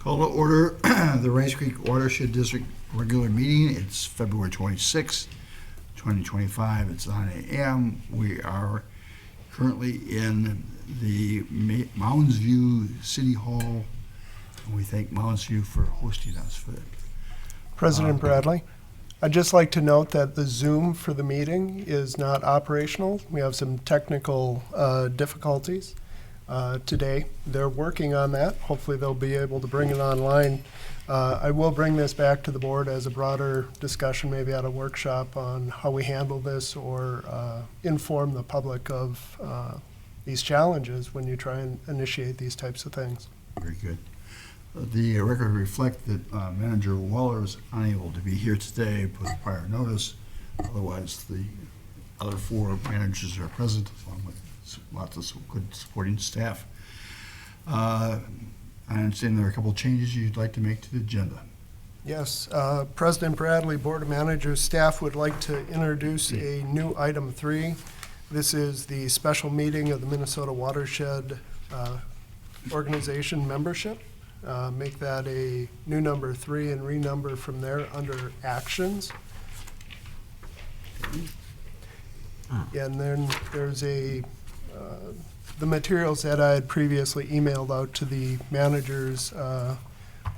Call to order the Rice Creek Watershed District regular meeting. It's February 26, 2025. It's 9 a.m. We are currently in the Mounds View City Hall. And we thank Mounds View for hosting us for that. President Bradley, I'd just like to note that the Zoom for the meeting is not operational. We have some technical difficulties today. They're working on that. Hopefully they'll be able to bring it online. I will bring this back to the board as a broader discussion, maybe at a workshop on how we handle this or inform the public of these challenges when you try and initiate these types of things. Very good. The record reflect that Manager Weller is unable to be here today with prior notice. Otherwise, the other four managers are present, along with lots of good supporting staff. I understand there are a couple of changes you'd like to make to the agenda. Yes, President Bradley, Board of Managers, staff would like to introduce a new item 3. This is the special meeting of the Minnesota Watershed Organization membership. Make that a new number 3 and renumber from there under actions. And then there's the materials that I had previously emailed out to the managers,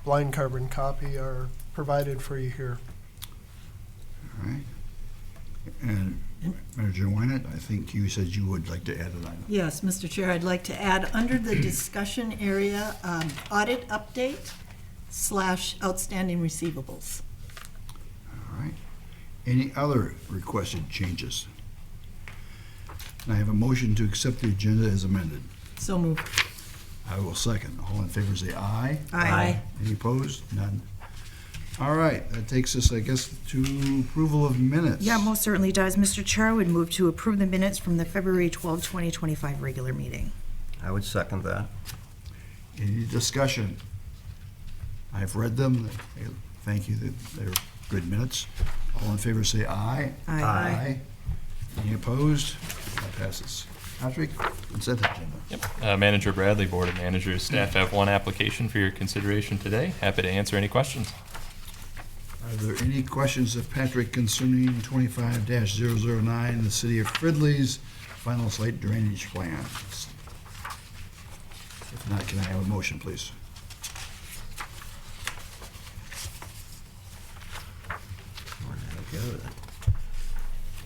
blind carbon copy, are provided for you here. All right. And Manager Wynett, I think you said you would like to add an item. Yes, Mr. Chair, I'd like to add under the discussion area, audit update / outstanding receivables. All right. Any other requested changes? And I have a motion to accept the agenda as amended. So moved. I will second. All in favor say aye. Aye. Any opposed? None. All right, that takes us, I guess, to approval of minutes. Yeah, most certainly does. Mr. Chair, I would move to approve the minutes from the February 12, 2025 regular meeting. I would second that. Any discussion? I've read them. Thank you. They're good minutes. All in favor say aye. Aye. Any opposed? That passes. Patrick, consent agenda. Yep. Manager Bradley, Board of Managers, staff have one application for your consideration today. Happy to answer any questions. Are there any questions of Patrick concerning 25-009, the City of Fridley's final site drainage plan? If not, can I have a motion, please? Where did I go then?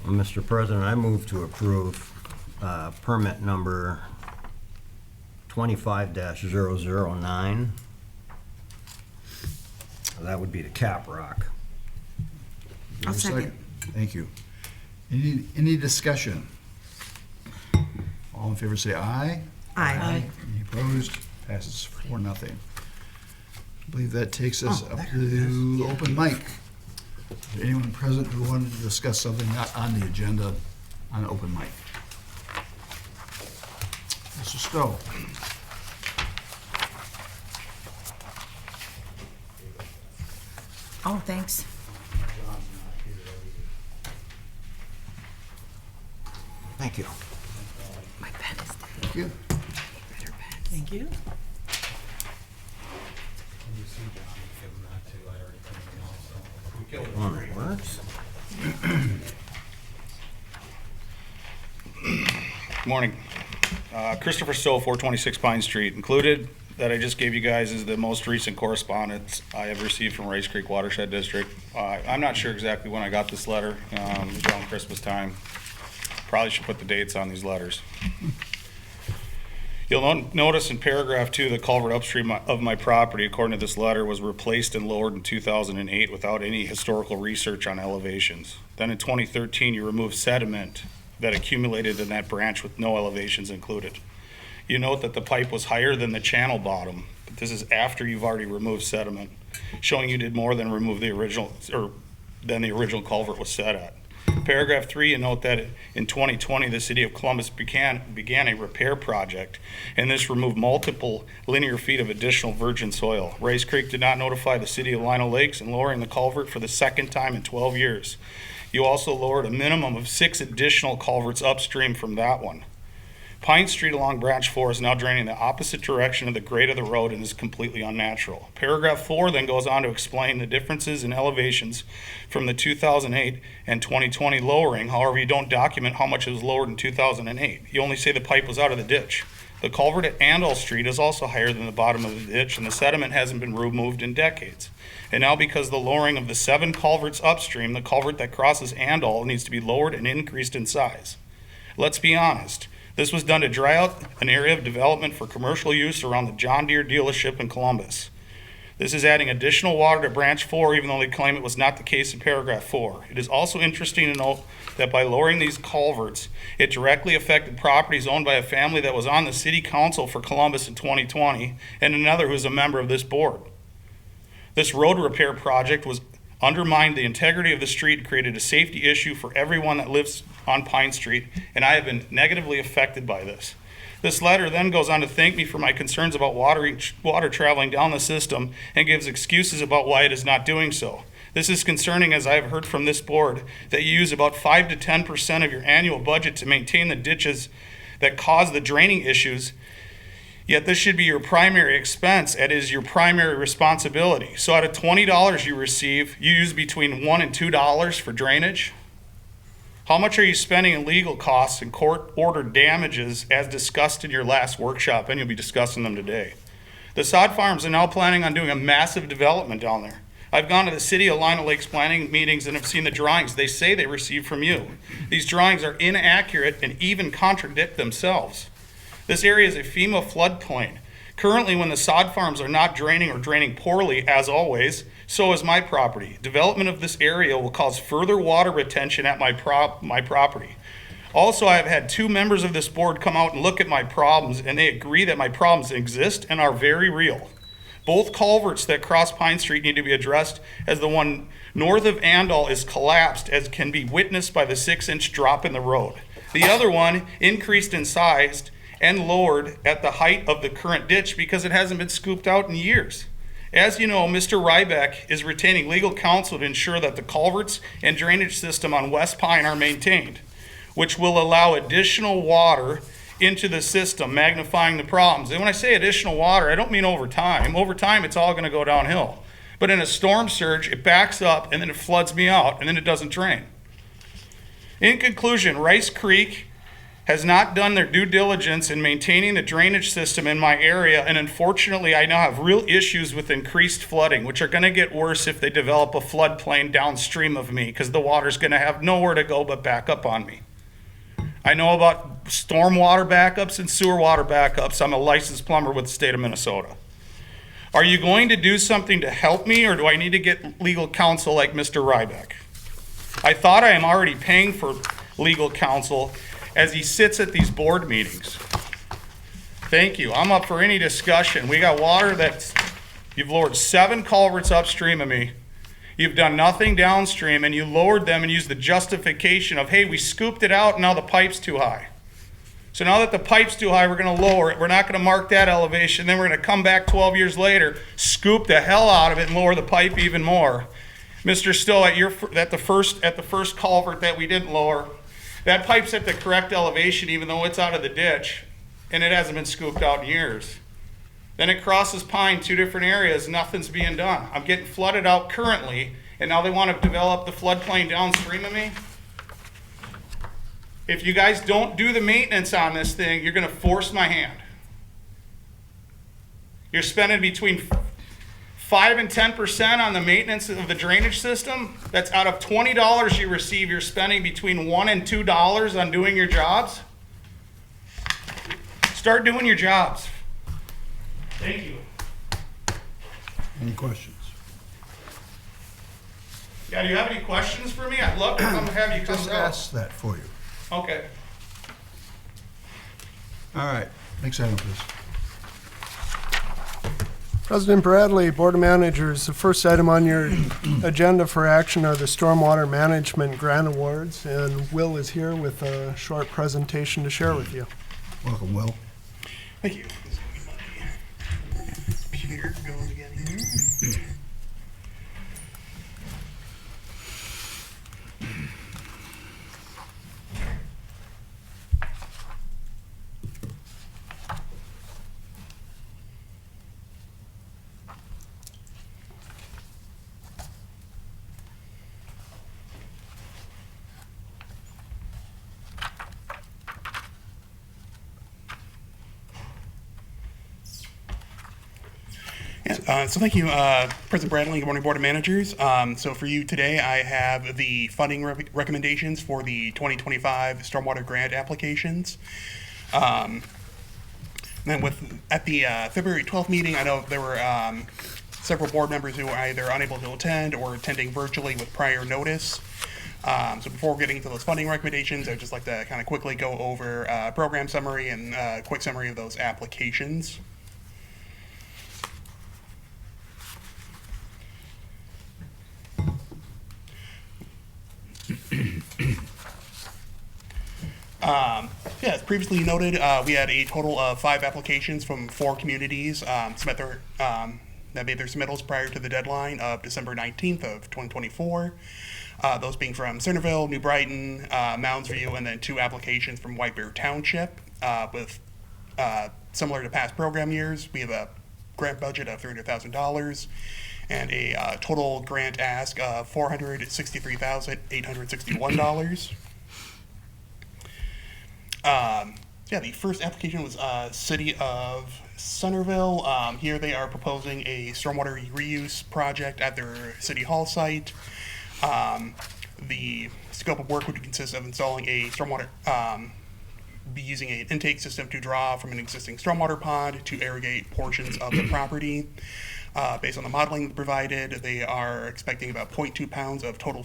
Well, Mr. President, I move to approve permit number 25-009. That would be the Cap Rock. I'll Is there a second. Thank you. Any discussion? All in favor say aye. Aye. Any opposed? Passes 4-0. I believe that takes us Oh, up there to open mic. Is there anyone present who wanted to discuss something not on the agenda on open mic? Mr. Stowe. Oh, thanks. Thank you. My pen is there. Thank you. Better pen. Thank you. One that works. Morning. Christopher Stowe, 426 Pine Street. Included that I just gave you guys is the most recent correspondence I have received from Rice Creek Watershed District. I'm not sure exactly when I got this letter. It was around Christmas time. Probably should put the dates on these letters. You'll notice in paragraph 2, the culvert upstream of my property, according to this letter, was replaced and lowered in 2008 without any historical research on elevations. Then in 2013, you removed sediment that accumulated in that branch with no elevations included. You note that the pipe was higher than the channel bottom, but this is after you've already removed sediment, showing you did more than remove the original, or than the original culvert was set at. Paragraph 3, you note that in 2020, the City of Columbus began a repair project, and this removed multiple linear feet of additional virgin soil. Rice Creek did not notify the City of Lino Lakes in lowering the culvert for the second time in 12 years. You also lowered a minimum of 6 additional culverts upstream from that one. Pine Street along Branch 4 is now draining the opposite direction of the grade of the road and is completely unnatural. Paragraph 4 then goes on to explain the differences in elevations from the 2008 and 2020 lowering. However, you don't document how much it was lowered in 2008. You only say the pipe was out of the ditch. The culvert at Andal Street is also higher than the bottom of the ditch, and the sediment hasn't been removed in decades. And now, because of the lowering of the 7 culverts upstream, the culvert that crosses Andal needs to be lowered and increased in size. Let's be honest. This was done to dry out an area of development for commercial use around the John Deere dealership in Columbus. This is adding additional water to Branch 4, even though they claim it was not the case in paragraph 4. It is also interesting to note that by lowering these culverts, it directly affected properties owned by a family that was on the city council for Columbus in 2020 and another who is a member of this board. This road repair project was undermined the integrity of the street and created a safety issue for everyone that lives on Pine Street, and I have been negatively affected by this. This letter then goes on to thank me for my concerns about water traveling down the system and gives excuses about why it is not doing so. This is concerning, as I have heard from this board that you use about 5 to 10% of your annual budget to maintain the ditches that cause the draining issues. Yet this should be your primary expense, and is your primary responsibility. So out of $20 you receive, you use between $1 and $2 for drainage. How much are you spending in legal costs and court-ordered damages as discussed in your last workshop? And you'll be discussing them today. The sod farms are now planning on doing a massive development down there. I've gone to the City of Lino Lakes planning meetings and have seen the drawings they say they received from you. These drawings are inaccurate and even contradict themselves. This area is a FEMA floodplain. Currently, when the sod farms are not draining or draining poorly, as always, so is my property. Development of this area will cause further water retention at my property. Also, I have had 2 members of this board come out and look at my problems, and they agree that my problems exist and are very real. Both culverts that cross Pine Street need to be addressed, as the one north of Andal is collapsed, as can be witnessed by the 6-inch drop in the road. The other one increased in size and lowered at the height of the current ditch because it hasn't been scooped out in years. As you know, Mr. Rybeck is retaining legal counsel to ensure that the culverts and drainage system on West Pine are maintained, which will allow additional water into the system, magnifying the problems. And when I say additional water, I don't mean over time. Over time, it's all gonna go downhill. But in a storm surge, it backs up and then it floods me out and then it doesn't drain. In conclusion, Rice Creek has not done their due diligence in maintaining the drainage system in my area, and unfortunately I now have real issues with increased flooding, which are going to get worse if they develop a floodplain downstream of me, because the water's going to have nowhere to go but back up on me. I know about stormwater backups and sewer water backups. I'm a licensed plumber with the state of Minnesota. Are you going to do something to help me, or do I need to get legal counsel like Mr. Rybeck? I thought I am already paying for legal counsel as he sits at these board meetings. Thank you. I'm up for any discussion. We got water that's, you've lowered 7 culverts upstream of me. You've done nothing downstream, and you lowered them and used the justification of, hey, we scooped it out and now the pipe's too high. So now that the pipe's too high, we're gonna lower it. We're not gonna mark that elevation. Then we're gonna come back 12 years later, scoop the hell out of it and lower the pipe even more. Mr. Stowe, at the first culvert that we didn't lower, that pipe's at the correct elevation even though it's out of the ditch and it hasn't been scooped out in years. Then it crosses Pine, 2 different areas, nothing's being done. I'm getting flooded out currently, and now they want to develop the floodplain downstream of me. If you guys don't do the maintenance on this thing, you're gonna force my hand. You're spending between 5 and 10% on the maintenance of the drainage system. That's out of $20 you receive, you're spending between $1 and $2 on doing your jobs. Start doing your jobs. Thank you. Any questions? Yeah, do you have any questions for me? I'd love to come have you come Just out. ask that for you. Okay. All right, next item, please. President Bradley, Board of Managers, the first item on your agenda for action are the Stormwater Management Grant Awards, and Will is here with a short presentation to share with you. Welcome, Will. Thank you. Computer going again here. So thank you, President Bradley, good morning, Board of Managers. So for you today, I have the funding recommendations for the 2025 stormwater grant applications. Then at the February 12th meeting, I know there were several board members who were either unable to attend or attending virtually with prior notice. So before getting to those funding recommendations, I'd just like to kind of quickly go over program summary and quick summary of those applications. Yeah, as previously noted, we had a total of 5 applications from 4 communities that made their submittals prior to the deadline of December 19th of 2024. Those being from Centerville, New Brighton, Mounds View, and then 2 applications from White Bear Township. With similar to past program years, we have a grant budget of $300,000 and a total grant ask of $463,861. Yeah, the first application was City of Centerville. Here they are proposing a stormwater reuse project at their City Hall site. The scope of work would consist of installing a stormwater, be using an intake system to draw from an existing stormwater pond to irrigate portions of the property. Based on the modeling provided, they are expecting about 0.2 pounds of total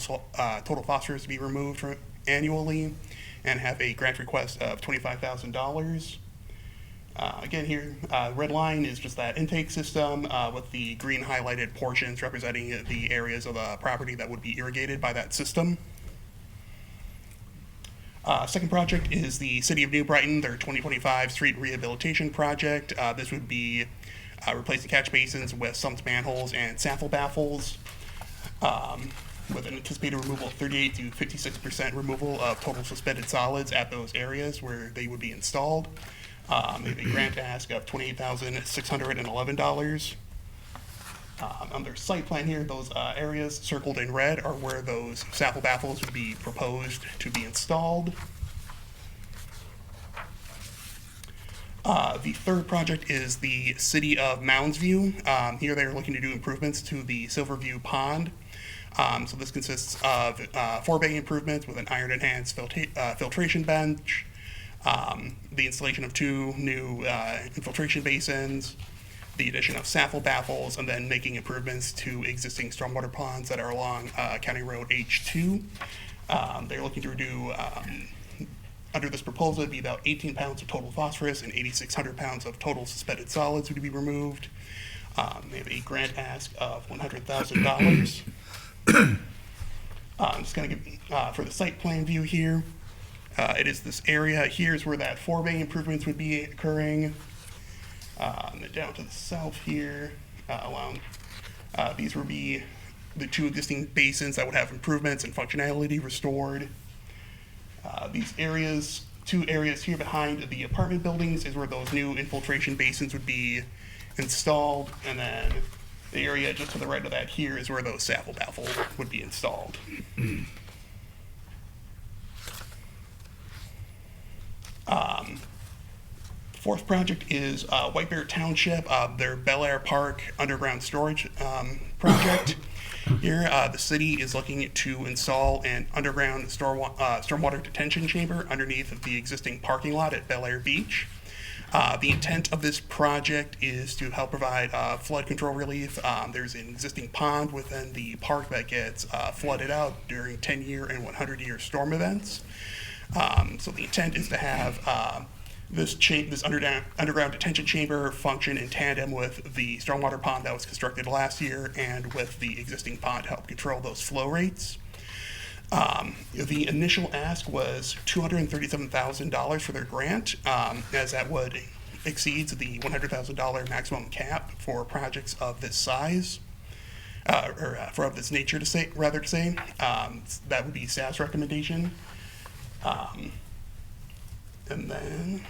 phosphorus to be removed annually, and have a grant request of $25,000. Again here, red line is just that intake system with the green highlighted portions representing the areas of the property that would be irrigated by that system. Second project is the City of New Brighton, their 2025 street rehabilitation project. This would be replacing catch basins with sump manholes and sample baffles. With an anticipated removal of 38 to 56% removal of total suspended solids at those areas where they would be installed. They have a grant ask of $28,611. On their site plan here, those areas circled in red are where those sample baffles would be proposed to be installed. The third project is the City of Mounds View. Here they're looking to do improvements to the Silverview Pond. So this consists of 4 bay improvements with an iron-enhanced filtration bench, the installation of 2 new infiltration basins, the addition of sample baffles, and then making improvements to existing stormwater ponds that are along County Road H2. They're looking to do, under this proposal, it'd be about 18 pounds of total phosphorus and 8,600 pounds of total suspended solids would be removed. They have a grant ask of $100,000. I'm just going to give, for the site plan view here, it is this area. Here's where that 4 bay improvements would be occurring. And then down to the south here, these would be the 2 existing basins that would have improvements and functionality restored. These areas, 2 areas here behind the apartment buildings is where those new infiltration basins would be installed, and then the area just to the right of that here is where those sample baffles would be installed. Fourth project is White Bear Township, their Bel Air Park underground storage project. Here, the city is looking to install an underground stormwater detention chamber underneath the existing parking lot at Bel Air Beach. The intent of this project is to help provide flood control relief. There's an existing pond within the park that gets flooded out during 10-year and 100-year storm events. So the intent is to have this underground detention chamber function in tandem with the stormwater pond that was constructed last year and with the existing pond to help control those flow rates. The initial ask was $237,000 for their grant, as that would exceeds the $100,000 maximum cap for projects of this size, or of this nature to say. That would be staff's recommendation. And then,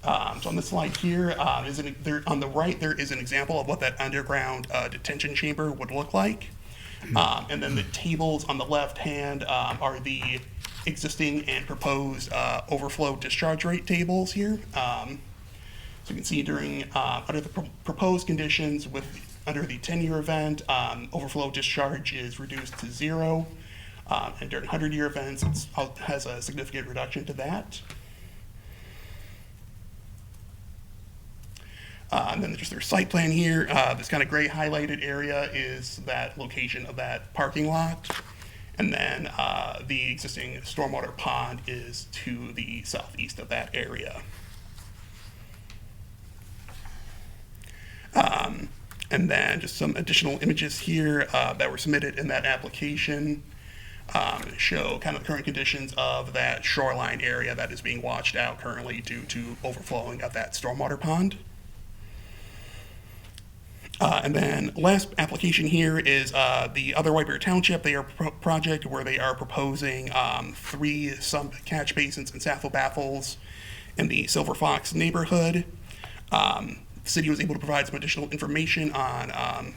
so on this slide here, on the right, there is an example of what that underground detention chamber would look like. And then the tables on the left hand are the existing and proposed overflow discharge rate tables here. So you can see during, under the proposed conditions under the 10-year event, overflow discharge is reduced to 0. And during 100-year events, it has a significant reduction to that. And then just their site plan here, this kind of gray highlighted area is that location of that parking lot. And then the existing stormwater pond is to the southeast of that area. And then just some additional images here that were submitted in that application show kind of the current conditions of that shoreline area that is being washed out currently due to overflowing of that stormwater pond. And then last application here is the other White Bear Township. They are project where they are proposing 3 sump catch basins and saffle baffles in the Silver Fox neighborhood. The city was able to provide some additional information on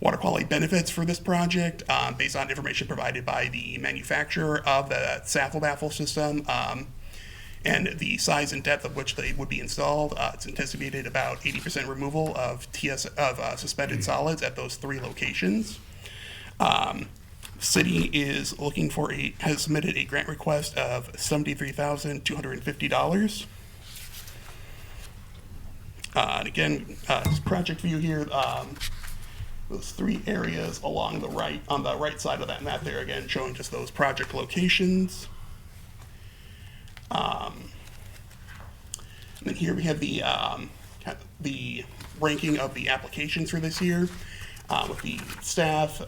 water quality benefits for this project based on information provided by the manufacturer of the saffle baffle system. And the size and depth of which they would be installed. It's anticipated about 80% removal of suspended solids at those 3 locations. City is looking for has submitted a grant request of $73,250. And again, this project view here, those 3 areas along the right, on the right side of that map there, again, showing just those project locations. And then here we have the ranking of the applications for this year with the staff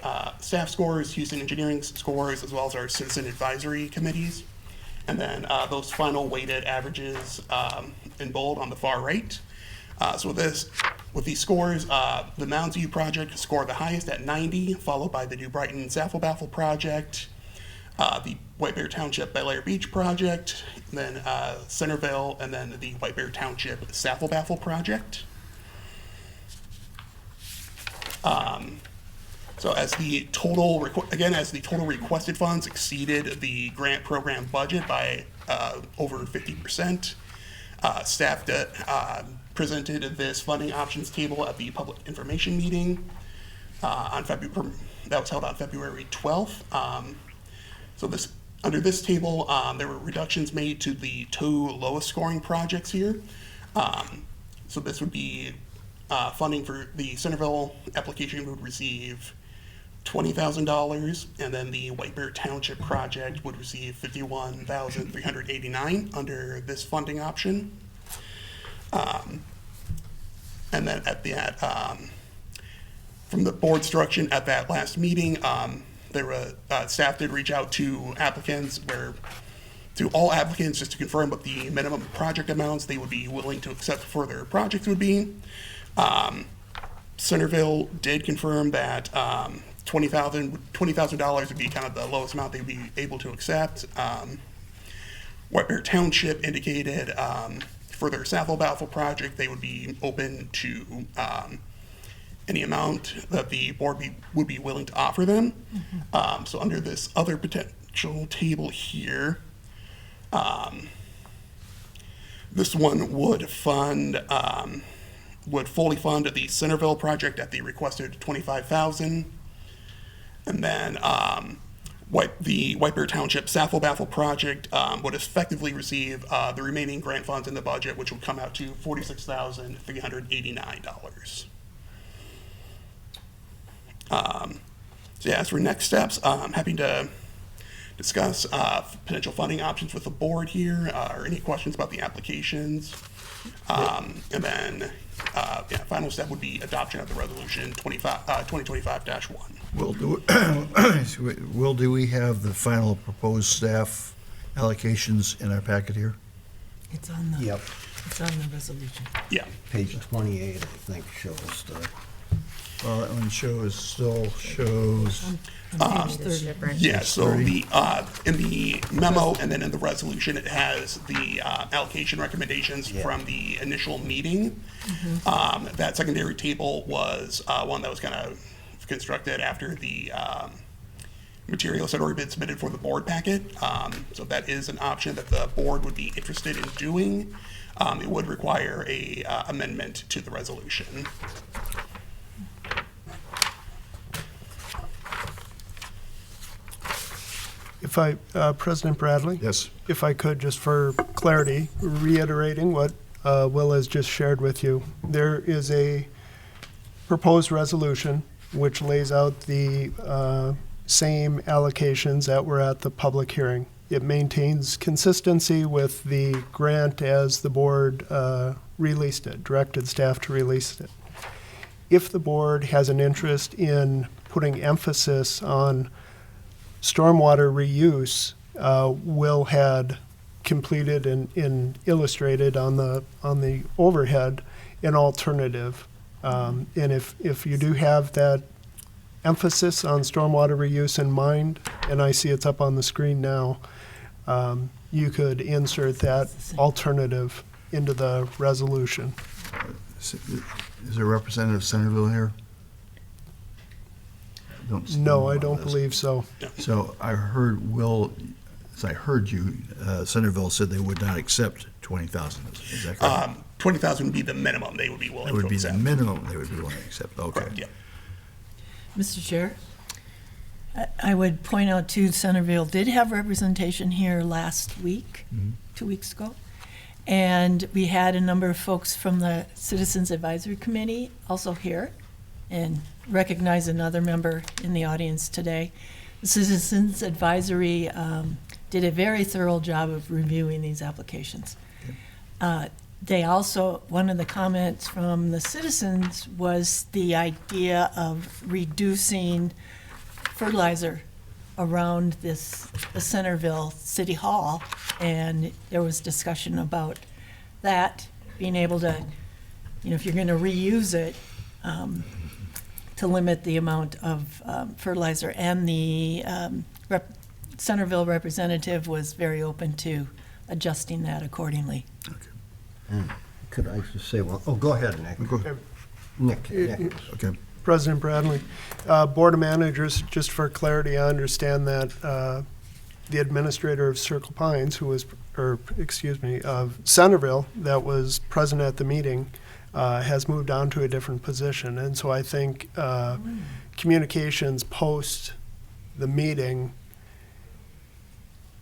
scores, Houston Engineering scores, as well as our citizen advisory committees. And then those final weighted averages in bold on the far right. So with these scores, the Mounds View project scored the highest at 90, followed by the New Brighton Saffle Baffle project, the White Bear Township Bel Air Beach project, then Centerville, and then the White Bear Township Saffle Baffle project. So as the total requested funds exceeded the grant program budget by over 50%, staff presented this funding options table at the public information meeting that was held on February 12th. So under this table, there were reductions made to the 2 lowest scoring projects here. So this would be funding for the Centerville application would receive $20,000, and then the White Bear Township project would receive $51,389 under this funding option. And then from the board instruction at that last meeting, staff did reach out to all applicants just to confirm what the minimum project amounts they would be willing to accept for their projects would be. Centerville did confirm that $20,000 would be kind of the lowest amount they'd be able to accept. White Bear Township indicated for their Saffle Baffle project they would be open to any amount that the board would be willing to offer them. So under this other potential table here, this one would fully fund the Centerville project at the requested $25,000, and then the White Bear Township Saffle Baffle project would effectively receive the remaining grant funds in the budget, which would come out to $46,389. So yeah, as for next steps, I'm happy to discuss potential funding options with the board here, or any questions about the applications. And then, final step would be adoption of the resolution 2025-1. Will, do we have the final proposed staff allocations in our packet here? It's on the, Yep, it's on the resolution. Yeah. page 28, I think, shows the, Well, that one still shows, On page 30. Different. Yeah, so 30. in the memo and then in the resolution, it has the allocation recommendations from the initial meeting. That secondary table was one that was kind of constructed after the materials had already been submitted for the board packet. So that is an option that the board would be interested in doing. It would require a amendment to the resolution. If I, President Bradley? Yes. If I could, just for clarity, reiterating what Will has just shared with you, there is a proposed resolution which lays out the same allocations that were at the public hearing. It maintains consistency with the grant as the board released it, directed staff to release it. If the board has an interest in putting emphasis on stormwater reuse, Will had completed and illustrated on the overhead an alternative. And if you do have that emphasis on stormwater reuse in mind, and I see it's up on the screen now, you could insert that alternative into the resolution. Is there Representative Centerville here? No, I don't believe so. So I heard Will, as I heard you, Centerville said they would not accept 20,000. Is that correct? 20,000 would be the minimum they would be willing That to would be the accept. minimum they would be willing to accept. Okay. Correct, yeah. Mr. Chair, I would point out too, Centerville did have representation here last week, 2 weeks ago. And we had a number of folks from the Citizens Advisory Committee also here, and recognize another member in the audience today. The Citizens Advisory did a very thorough job of reviewing these applications. They also, one of the comments from the citizens was the idea of reducing fertilizer around the Centerville City Hall, and there was discussion about that, being able to, if you're going to reuse it, to limit the amount of fertilizer. And the Centerville representative was very open to adjusting that accordingly. And could I just say, well, oh, go ahead, Nick. Go ahead. Nick. Okay. President Bradley, Board of Managers, just for clarity, I understand that the administrator of Circle Pines, of Centerville, that was present at the meeting, has moved on to a different position. And so I think communications post the meeting,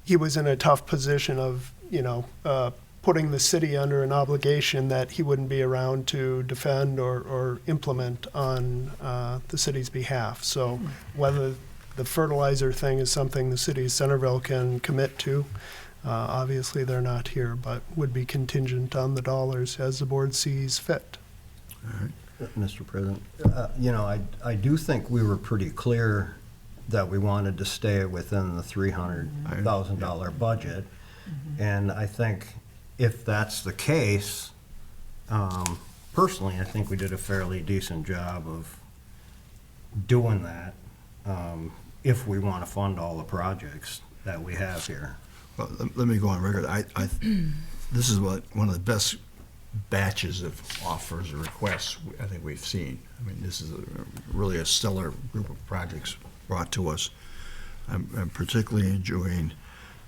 he was in a tough position of, putting the city under an obligation that he wouldn't be around to defend or implement on the city's behalf. So whether the fertilizer thing is something the city of Centerville can commit to, obviously they're not here, but would be contingent on the dollars as the board sees fit. All right. Mr. President, I do think we were pretty clear that we wanted to stay within the $300,000 budget. And I think if that's the case, personally, I think we did a fairly decent job of doing that, if we want to fund all the projects that we have here. Well, let me go on record. This is one of the best batches of offers or requests I think we've seen. I mean, this is really a stellar group of projects brought to us. I'm particularly enjoying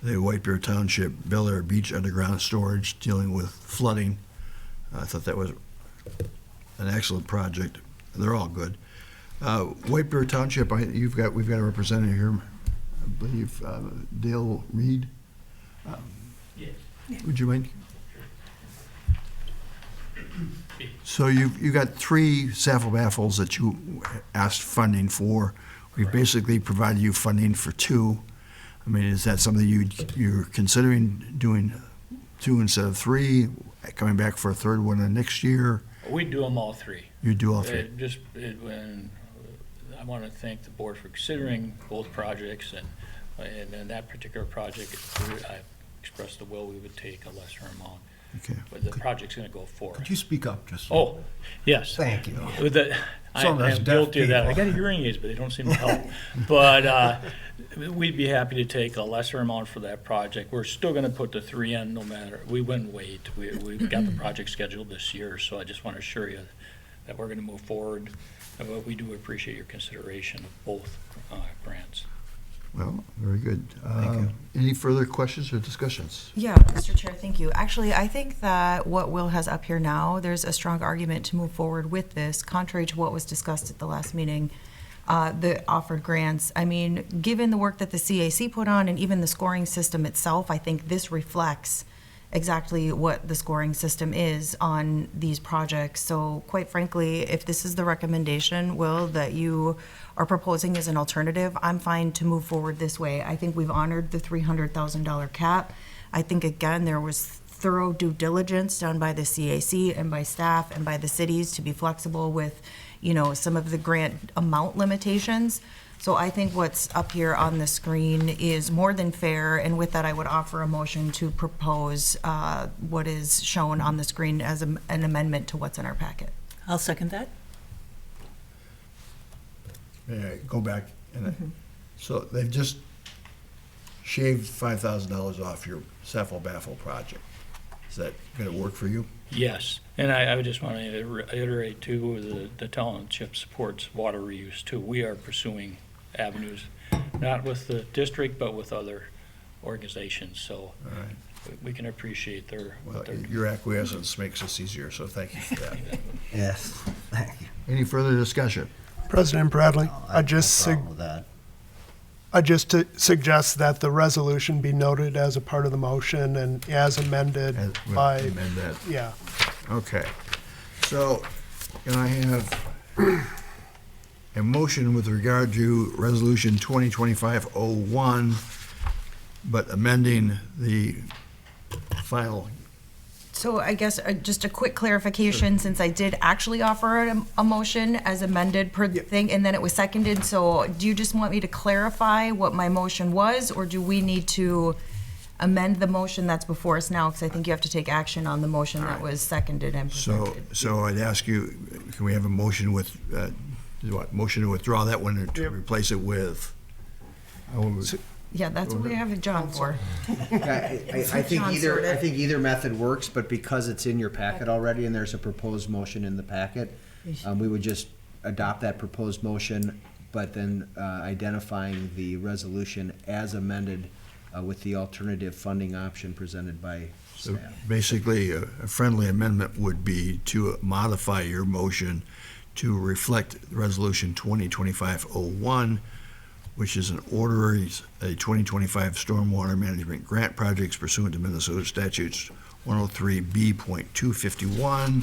the White Bear Township Bel Air Beach underground storage dealing with flooding. I thought that was an excellent project. They're all good. White Bear Township, we've got a representative here, I believe, Dale Reed. Yes. Would you mind? So you got 3 SAFL baffles that you asked funding for. We've basically provided you funding for 2. I mean, is that something you're considering doing 2 instead of 3, coming back for a 3rd one next year? We do them all 3. You do all 3? I want to thank the board for considering both projects, and in that particular project, I expressed the will we would take a lesser amount. Okay. But the project's going to go forward. Could you speak up just? Oh, yes. Thank you. I'm guilty of that. I got hearing aids, but they don't seem to help. But we'd be happy to take a lesser amount for that project. We're still going to put the 3 in no matter. We wouldn't wait. We've got the project scheduled this year, so I just want to assure you that we're going to move forward. But we do appreciate your consideration of both grants. Well, very good. Any further questions or discussions? Yeah, Mr. Chair, thank you. Actually, I think that what Will has up here now, there's a strong argument to move forward with this, contrary to what was discussed at the last meeting, the offered grants. I mean, given the work that the CAC put on and even the scoring system itself, I think this reflects exactly what the scoring system is on these projects. So quite frankly, if this is the recommendation, Will, that you are proposing as an alternative, I'm fine to move forward this way. I think we've honored the $300,000 cap. I think, again, there was thorough due diligence done by the CAC and by staff and by the cities to be flexible with, you know, some of the grant amount limitations. So I think what's up here on the screen is more than fair, and with that, I would offer a motion to propose what is shown on the screen as an amendment to what's in our packet. I'll second that. May I go back? So they've just shaved $5,000 off your Saffel Baffle project. Is that going to work for you? Yes, and I would just want to reiterate too, the township supports water reuse too. We are pursuing avenues, not with the district, but with other organizations, so All right. we can appreciate their. Well, what they're- your acquiescence makes us easier, so thank you for that. Yes, thank you. Any further discussion? President Bradley, I have no problem with that. I just suggest that the resolution be noted as a part of the motion and as amended We'll by, amend that. yeah. Okay. So can I have a motion with regard to Resolution 2025-01, but amending the final? So I guess just a quick clarification, since I did actually offer a motion as amended per thing, and then it was seconded, so do you just want me to clarify what my motion was, or do we need to amend the motion that's before us now? Because I think you have to take action on the motion that was seconded and presented. So I'd ask you, can we have a motion with, motion to withdraw that one and to replace it with? Yeah, that's what we have John for. Yeah, I think John sorted. I think either method works, but because it's in your packet already and there's a proposed motion in the packet, we would just adopt that proposed motion, but then identifying the resolution as amended with the alternative funding option presented by So staff. basically, a friendly amendment would be to modify your motion to reflect Resolution 2025-01, which is an order, a 2025 stormwater management grant projects pursuant to Minnesota statutes 103B.251.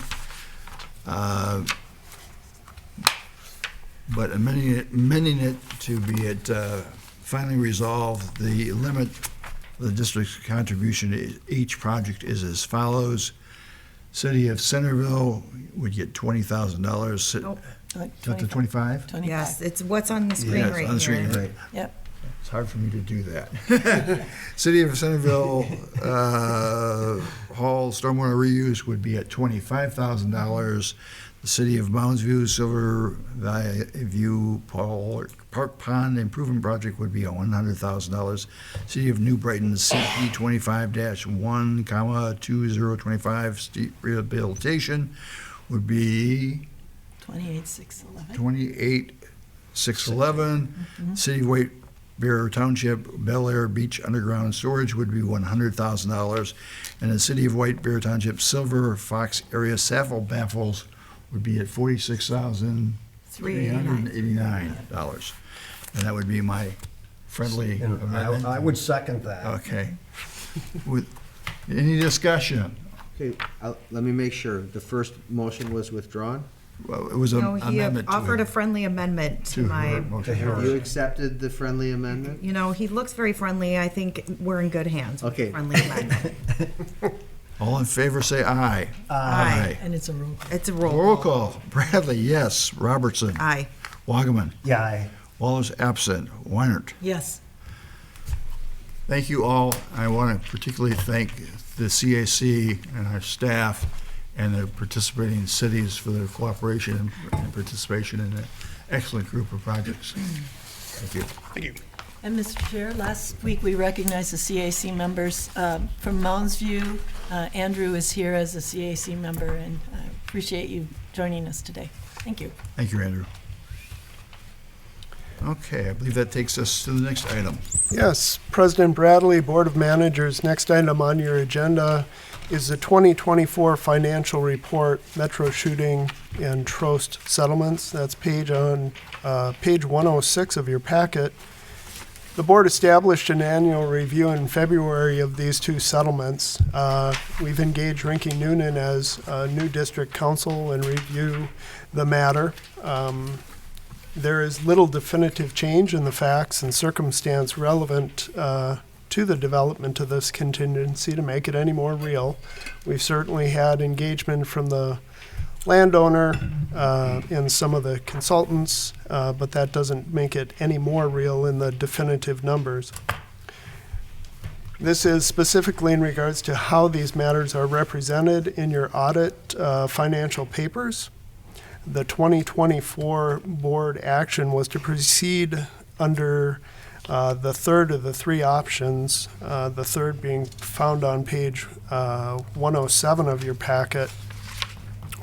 But amending it to be it finally resolved, the limit of the district's contribution to each project is as follows. City of Centerville would get $20,000. Oh, Up to 25? 25. Yes, it's what's on the screen Yeah, right it's on the screen, here. right. Yep. It's hard for me to do that. City of Centerville Hall stormwater reuse would be at $25,000. The City of Mounds View Silver Valley View Park Pond Improvement Project would be at $100,000. City of New Brighton CP 25-1, 2025 steep rehabilitation would be 28,611. 28,611. City of White Bear Township Bel Air Beach Underground Storage would be $100,000. And the City of White Bear Township Silver Fox Area Saffel Baffles would be at $46,389. And that would be my friendly And amendment. I would second that. Okay. With, any discussion? Okay, let me make sure. The first motion was withdrawn? Well, it was an No, he amendment to offered a friendly amendment to her my, motion. You accepted the friendly amendment? you know, he looks very friendly. I think we're in good hands with the Okay. friendly amendment. All in favor, say aye. Aye. And it's a roll call. It's a roll Roll call. call. Bradley, yes. Robertson. Aye. Wagaman. Yeah, Wallace absent. Weinert. Yes. Thank you all. I want to particularly thank the CAC and our staff and the participating cities for their cooperation and participation in an excellent group of projects. Thank you. Thank you. And Mr. Chair, last week we recognized the CAC members from Mounds View. Andrew is here as a CAC member, and I appreciate you joining us today. Thank you. Thank you, Andrew. Okay, I believe that takes us to the next item. Yes, President Bradley, Board of Managers, next item on your agenda is the 2024 financial report, Metro shooting and Trost settlements. That's page 106 of your packet. The board established an annual review in February of these two settlements. We've engaged Rinky Noonan as new district counsel and review the matter. There is little definitive change in the facts and circumstance relevant to the development of this contingency to make it any more real. We've certainly had engagement from the landowner and some of the consultants, but that doesn't make it any more real in the definitive numbers. This is specifically in regards to how these matters are represented in your audit financial papers. The 2024 board action was to proceed under the third of the three options, the third being found on page 107 of your packet.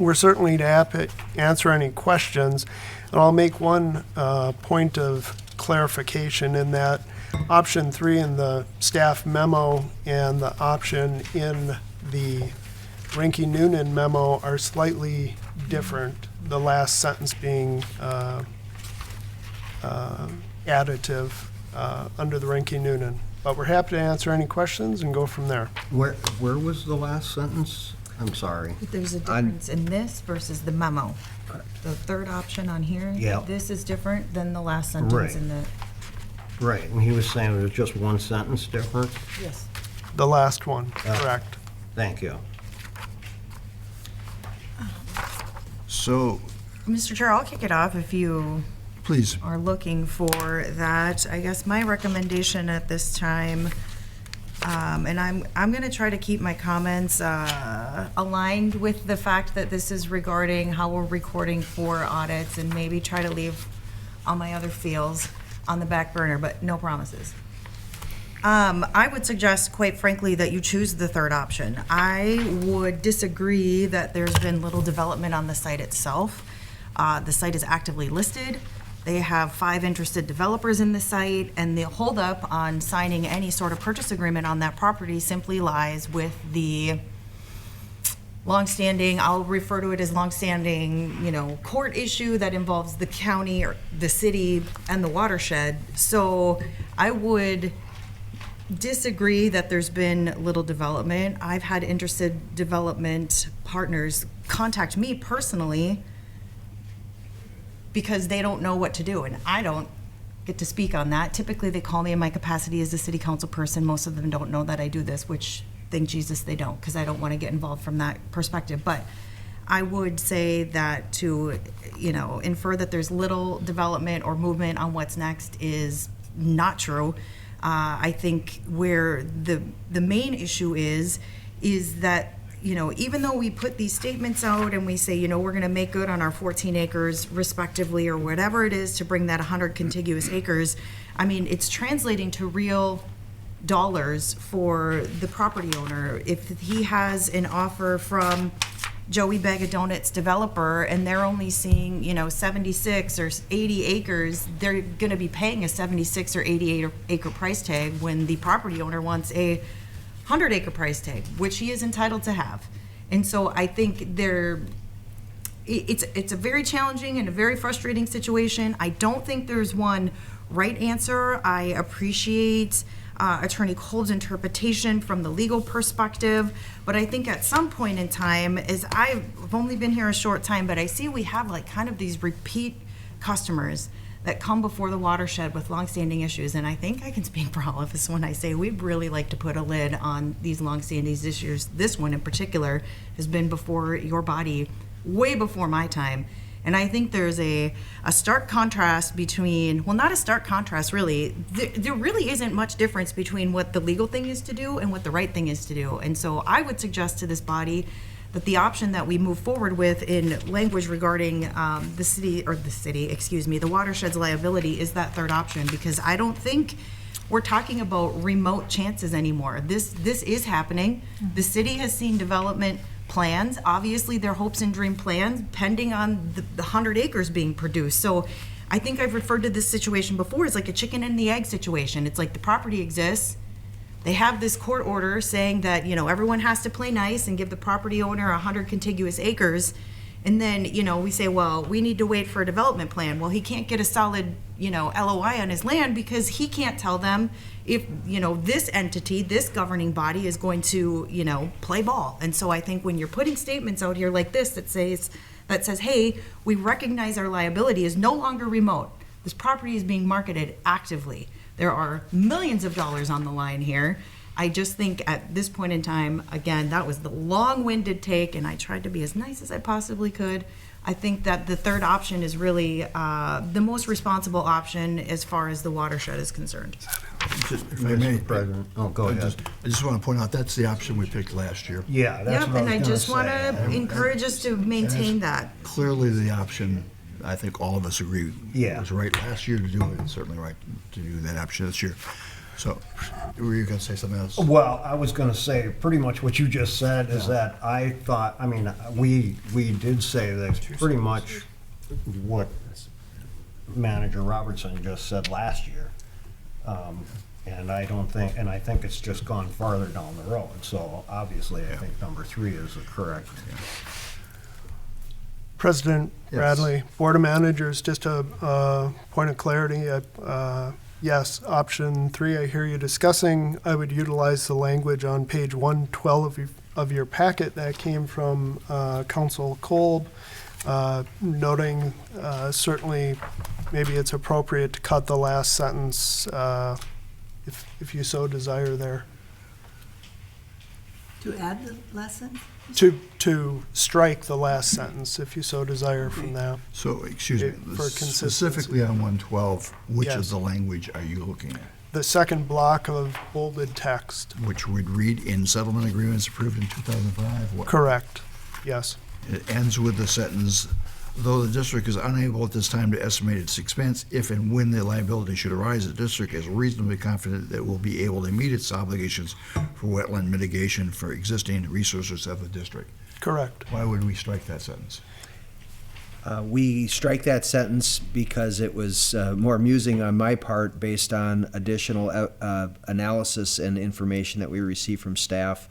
We're certainly to answer any questions, and I'll make one point of clarification in that option 3 in the staff memo and the option in the Rinky Noonan memo are slightly different, the last sentence being additive under the Rinky Noonan. But we're happy to answer any questions and go from there. Where was the last sentence? I'm sorry. There's a difference in this versus the memo. The third option on here, Yeah. this is different than the last sentence in the, Right, and he was saying it was just one sentence difference? yes. The last one, correct. Thank you. So, Mr. Chair, I'll kick it off if you please, are looking for that. I guess my recommendation at this time, and I'm going to try to keep my comments aligned with the fact that this is regarding how we're recording for audits, and maybe try to leave all my other fields on the back burner, but no promises. I would suggest, quite frankly, that you choose the third option. I would disagree that there's been little development on the site itself. The site is actively listed. They have 5 interested developers in the site, and the holdup on signing any sort of purchase agreement on that property simply lies with the longstanding, I'll refer to it as longstanding, court issue that involves the county or the city and the watershed. So I would disagree that there's been little development. I've had interested development partners contact me personally because they don't know what to do, and I don't get to speak on that. Typically, they call me in my capacity as a city council person. Most of them don't know that I do this, which, thank Jesus, they don't, because I don't want to get involved from that perspective. But I would say that to, infer that there's little development or movement on what's next is not true. I think where the main issue is that, even though we put these statements out and we say, we're going to make good on our 14 acres respectively or whatever it is to bring that 100 contiguous acres, I mean, it's translating to real dollars for the property owner. If he has an offer from Joey Bag of Donuts developer and they're only seeing, 76 or 80 acres, they're going to be paying a 76 or 88 acre price tag when the property owner wants a 100 acre price tag, which he is entitled to have. And so I think it's a very challenging and a very frustrating situation. I don't think there's one right answer. I appreciate Attorney Cole's interpretation from the legal perspective, but I think at some point in time, as I've only been here a short time, but I see we have kind of these repeat customers that come before the watershed with longstanding issues, and I think I can speak for all of us when I say we'd really like to put a lid on these longstanding issues. This one in particular has been before your body way before my time. And I think there's a stark contrast between, well, not a stark contrast, really. There really isn't much difference between what the legal thing is to do and what the right thing is to do. And so I would suggest to this body that the option that we move forward with in language regarding the watershed's liability is that third option, because I don't think we're talking about remote chances anymore. This is happening. The city has seen development plans, obviously their hopes and dream plans, pending on the 100 acres being produced. So I think I've referred to this situation before as like a chicken and the egg situation. It's like the property exists. They have this court order saying that, you know, everyone has to play nice and give the property owner 100 contiguous acres. And then, you know, we say, well, we need to wait for a development plan. Well, he can't get a solid, you know, LOI on his land because he can't tell them if, you know, this entity, this governing body is going to, you know, play ball. And so I think when you're putting statements out here like this that says, hey, we recognize our liability is no longer remote. This property is being marketed actively. There are millions of dollars on the line here. I just think at this point in time, again, that was the long-winded take, and I tried to be as nice as I possibly could. I think that the third option is really the most responsible option as far as the watershed is concerned. If I may, Mr. President, oh, go ahead. I just want to point out, that's the option we picked last year. Yeah, that's Yep, what I and was I gonna just want say. to encourage us to maintain that. Clearly, the option, I think all of us agree, Yeah. was right last year to do it, and certainly right to do that option this year. So, were you going to say something else? Well, I was gonna say, pretty much what you just said is that I thought, I mean, we did say that pretty much what Manager Robertson just said last year. And I don't think, and I think it's just gone farther down the road. So obviously, I think number 3 is the correct. President Yes. Bradley, Board of Managers, just a point of clarity. Yes, option 3, I hear you discussing. I would utilize the language on page 112 of your packet that came from Council Kolb, noting certainly maybe it's appropriate to cut the last sentence if you so desire there. To add the lesson? To strike the last sentence, if you so desire from that. So, excuse me, For consistency. specifically on 112, which Yes. of the language are you looking at? The second block of bolded text. Which would read in settlement agreements approved in 2005? What? Correct, yes. It ends with the sentence, though the district is unable at this time to estimate its expense, if and when the liability should arise, the district is reasonably confident that it will be able to meet its obligations for wetland mitigation for existing resources of the district. Correct. Why would we strike that sentence? We strike that sentence because it was more amusing on my part based on additional analysis and information that we received from staff,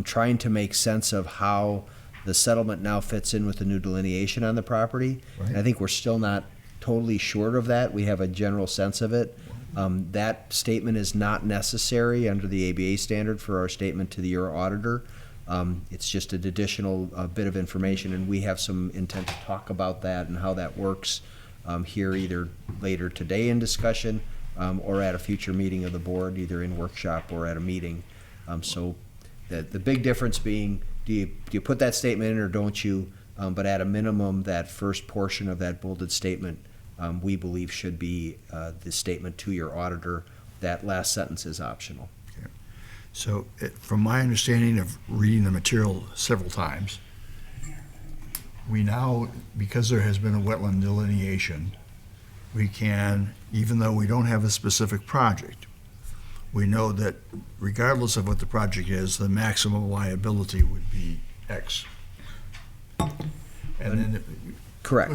trying to make sense of how the settlement now fits in with the new delineation on the property. Right. And I think we're still not totally sure of that. We have a general sense of it. That statement is not necessary under the ABA standard for our statement to your auditor. It's just an additional bit of information, and we have some intent to talk about that and how that works here either later today in discussion or at a future meeting of the board, either in workshop or at a meeting. So the big difference being, do you put that statement in or don't you? But at a minimum, that first portion of that bolded statement, we believe should be the statement to your auditor. That last sentence is optional. So, from my understanding of reading the material several times, we now, because there has been a wetland delineation, we can, even though we don't have a specific project, we know that regardless of what the project is, the maximum liability would be X. And then it Correct.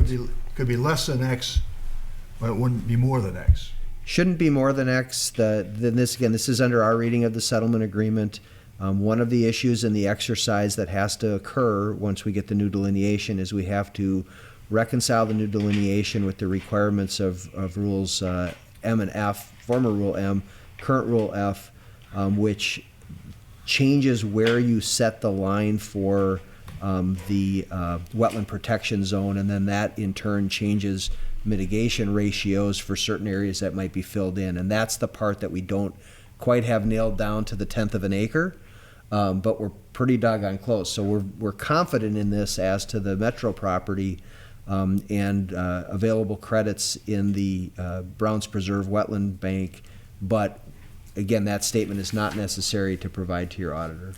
could be less than X, but it wouldn't be more than X. Shouldn't be more than X. Then this is under our reading of the settlement agreement. One of the issues in the exercise that has to occur once we get the new delineation is we have to reconcile the new delineation with the requirements of rules M and F, former rule M, current rule F, which changes where you set the line for the wetland protection zone, and then that in turn changes mitigation ratios for certain areas that might be filled in. And that's the part that we don't quite have nailed down to the 10th of an acre, but we're pretty doggone close. So we're confident in this as to the metro property and available credits in the Browns Preserve Wetland Bank, but again, that statement is not necessary to provide to your auditor.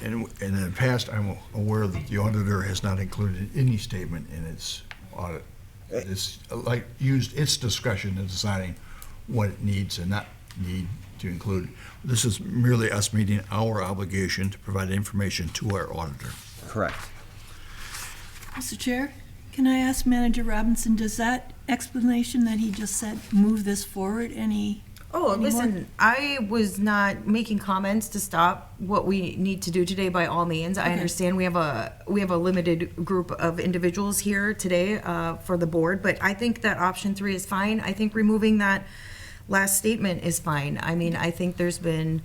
And in the past, I'm aware that the auditor has not included any statement in its audit. It's like used its discretion in deciding what it needs and not need to include. This is merely us meeting our obligation to provide information to our auditor. Correct. Mr. Chair, Can I ask Manager Robinson, does that explanation that he just said move this forward any? Oh, anymore? listen, I was not making comments to stop what we need to do today by all means. I Okay. understand we have a limited group of individuals here today for the board, but I think that option 3 is fine. I think removing that last statement is fine. I mean, I think there's been,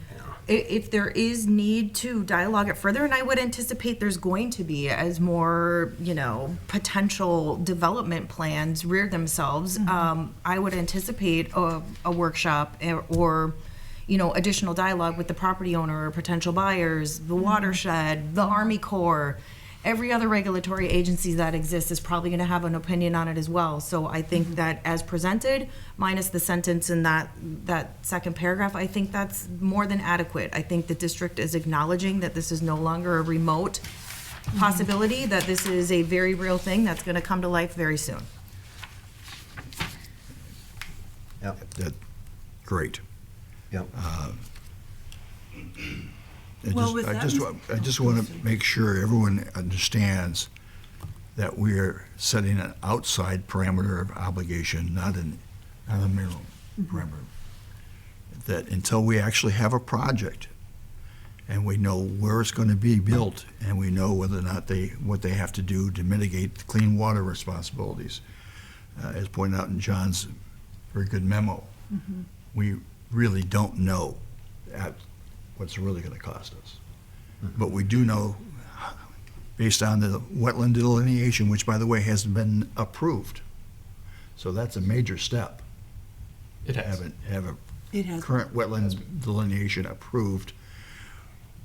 if there is need to dialogue it further, and I would anticipate there's going to be as more, potential development plans rear themselves, I would anticipate a workshop or, additional dialogue with the property owner or potential buyers, the Watershed, the Army Corps. Every other regulatory agency that exists is probably going to have an opinion on it as well. So I think that as presented, minus the sentence in that second paragraph, I think that's more than adequate. I think the district is acknowledging that this is no longer a remote possibility, that this is a very real thing that's going to come to life very soon. Yep, Great. yep. Well, with I that, just want to make sure everyone understands that we're setting an outside parameter of obligation, not a minimum parameter. That until we actually have a project and we know where it's going to be built and we know whether or not what they have to do to mitigate the clean water responsibilities, as pointed out in John's very good memo, we really don't know what's really going to cost us. But we do know, based on the wetland delineation, which, by the way, hasn't been approved. So that's a major step. It has. Have a It has. current wetlands delineation approved.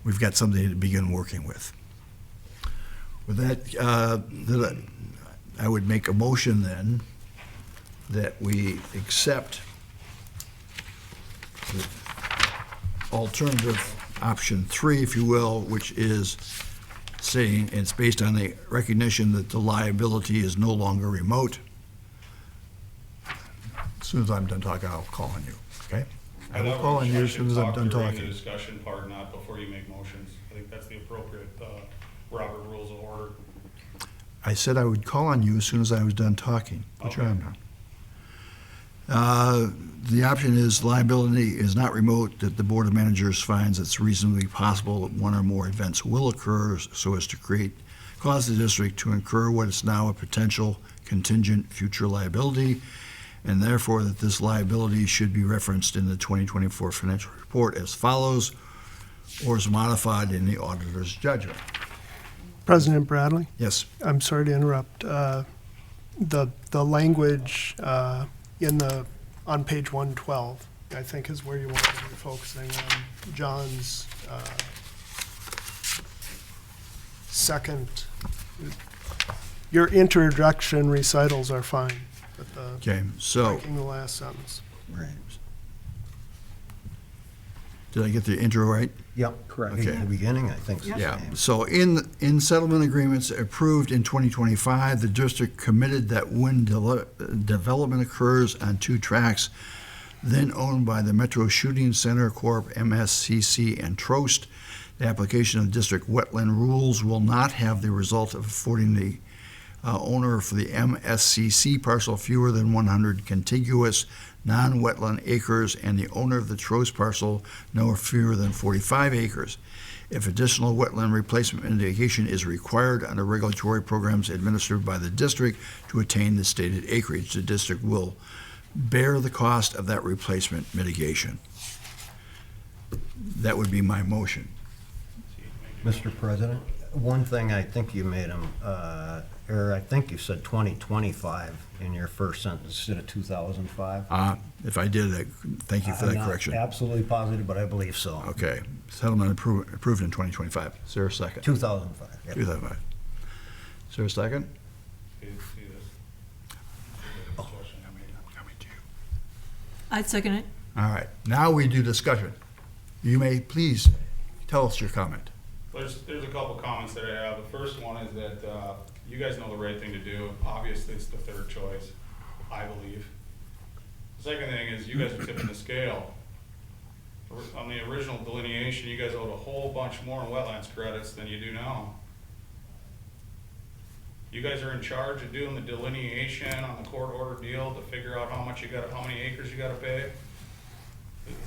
We've got something to begin working with. With that, I would make a motion then that we accept the alternative option 3, if you will, which is saying it's based on the recognition that the liability is no longer remote. As soon as I'm done talking, I'll call on you, okay? I will call on you as soon as I'm done During the talking. discussion part, not before you make motions. I think that's the appropriate Robert Rules of Order. I said I would call on you as soon as I was done talking. Put your Okay. arm down. The option is liability is not remote, that the Board of Managers finds it's reasonably possible that one or more events will occur so as to cause the district to incur what is now a potential contingent future liability, and therefore that this liability should be referenced in the 2024 financial report as follows, or is modified in the auditor's judgment. President Bradley, Yes, I'm sorry to interrupt. The language on page 112, I think, is where you want to be focusing on John's second. Your introduction recitals are fine, but okay, so, striking the last sentence. Right. did I get the intro right? Yep, correct. Okay. In the beginning, I think so. Yeah, so in settlement agreements approved in 2025, the district committed that when development occurs on 2 tracts then owned by the Metro Shooting Center Corp., MSCC, and Trost, the application of district wetland rules will not have the result of affording the owner for the MSCC parcel fewer than 100 contiguous non-wetland acres and the owner of the Trost parcel no fewer than 45 acres. If additional wetland replacement mitigation is required under regulatory programs administered by the district to attain the stated acreage, the district will bear the cost of that replacement mitigation. That would be my motion. Mr. President, one thing I think you made him, or I think you said 2025 in your first sentence instead of 2005. If I did, thank you for I'm that not correction. absolutely positive, but I believe so. Okay, settlement approved in 2025. Is there a second? 2005. Yep. 2005. Is there a second? See this? Coming to you. I'd second it. All right, now we do discussion. You may please tell us your comment. There's a couple comments that I have. The first one is that you guys know the right thing to do. Obviously, it's the third choice, I believe. The second thing is you guys are tipping the scale. On the original delineation, you guys owed a whole bunch more in wetlands credits than you do now. You guys are in charge of doing the delineation on the court order deal to figure out how many acres you gotta pay?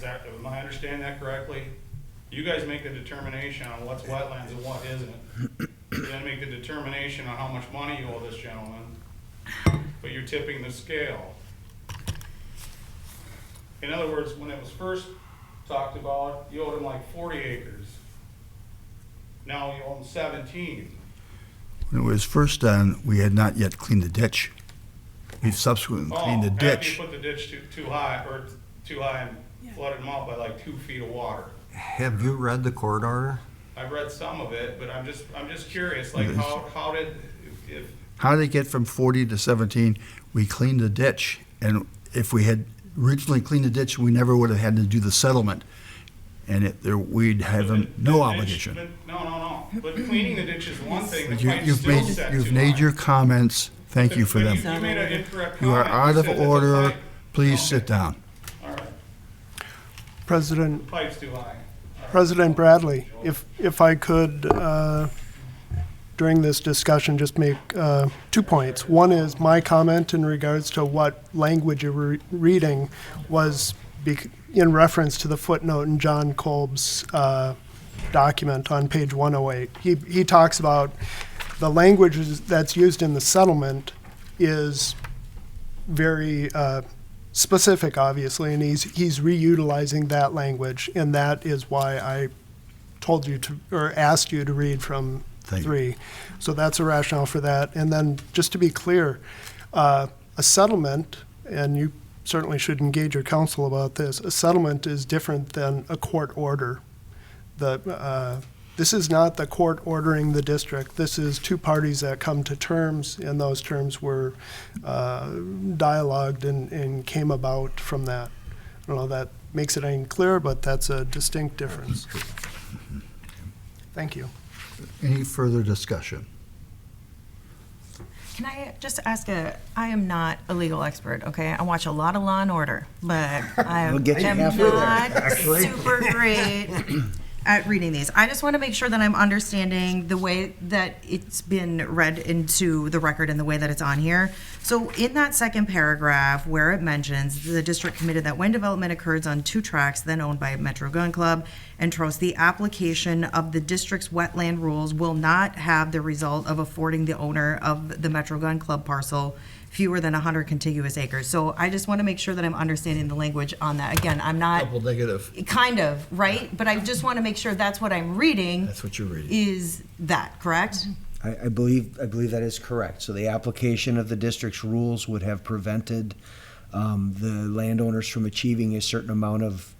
Am I understanding that correctly? You guys make the determination on what's wetlands and what isn't. You then make the determination on how much money you owe this gentleman, but you're tipping the scale. In other words, when it was first talked about, you owed him like 40 acres. Now you owe him 17. When it was first done, we had not yet cleaned the ditch. We've subsequently cleaned the After ditch. you put the ditch too high and flooded them out by like 2 feet of water. Have you read the court order? I've read some of it, but I'm just curious, like how did, if, How did it get from 40 to 17? We cleaned the ditch, and if we had originally cleaned the ditch, we never would have had to do the settlement, and we'd have the no ditch- obligation. No. But cleaning the ditch is one thing, the But pipe's you've still set too made high. your comments. Thank you for But them. You made an incorrect You are comment. out You of said that the order. pipe- Please Okay. sit down. All right, President the pipe's too high. All right. President Bradley, if I could, during this discussion, just make 2 points. One is my comment in regards to what language you're reading was in reference to the footnote in John Kolb's document on page 108. He talks about the language that's used in the settlement is very specific, obviously, and he's reutilizing that language, and that is why I told you to, or asked you to read from Thank you. 3. So that's a rationale for that. And then, just to be clear, a settlement, and you certainly should engage your counsel about this, a settlement is different than a court order. This is not the court ordering the district. This is 2 parties that come to terms, and those terms were dialogued and came about from that. I don't know if that makes it any clearer, but that's a distinct difference. Thank you. Any further discussion? Can I just ask I am not a legal expert, okay? I watch a lot of Law and Order, but I We'll get you am halfway there, not super great at reading these. I just want to make sure that I'm understanding the way that it's been read into the record and the way that it's on here. So in that second paragraph where it mentions the district committed that when development occurs on 2 tracts then owned by Metro Gun Club and Trost, the application of the district's wetland rules will not have the result of affording the owner of the Metro Gun Club parcel fewer than 100 contiguous acres. So I just want to make sure that I'm understanding the language on that. Again, I'm not, Double negative. kind of, right? But I just want to make sure that's what I'm reading. That's what you're reading. Is that correct? I believe that is correct. So the application of the district's rules would have prevented the landowners from achieving a certain amount of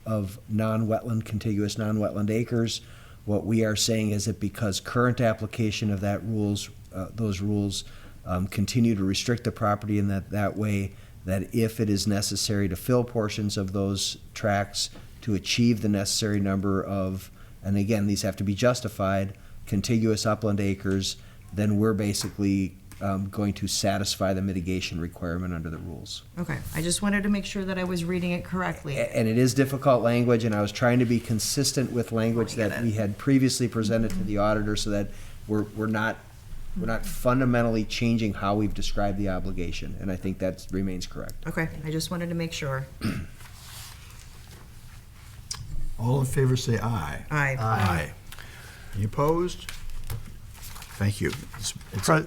contiguous non-wetland acres. What we are saying is that because current application of those rules continue to restrict the property in that way, that if it is necessary to fill portions of those tracts to achieve the necessary number of, and again, these have to be justified, contiguous upland acres, then we're basically going to satisfy the mitigation requirement under the rules. Okay, I just wanted to make sure that I was reading it correctly. And it is difficult language, and I was trying to be consistent with language I get that it. we had previously presented to the auditor so that we're not fundamentally changing how we've described the obligation, and I think that remains correct. Okay, I just wanted to make sure. All in favor, say aye. Aye. Aye. Any opposed? Thank you. Pre-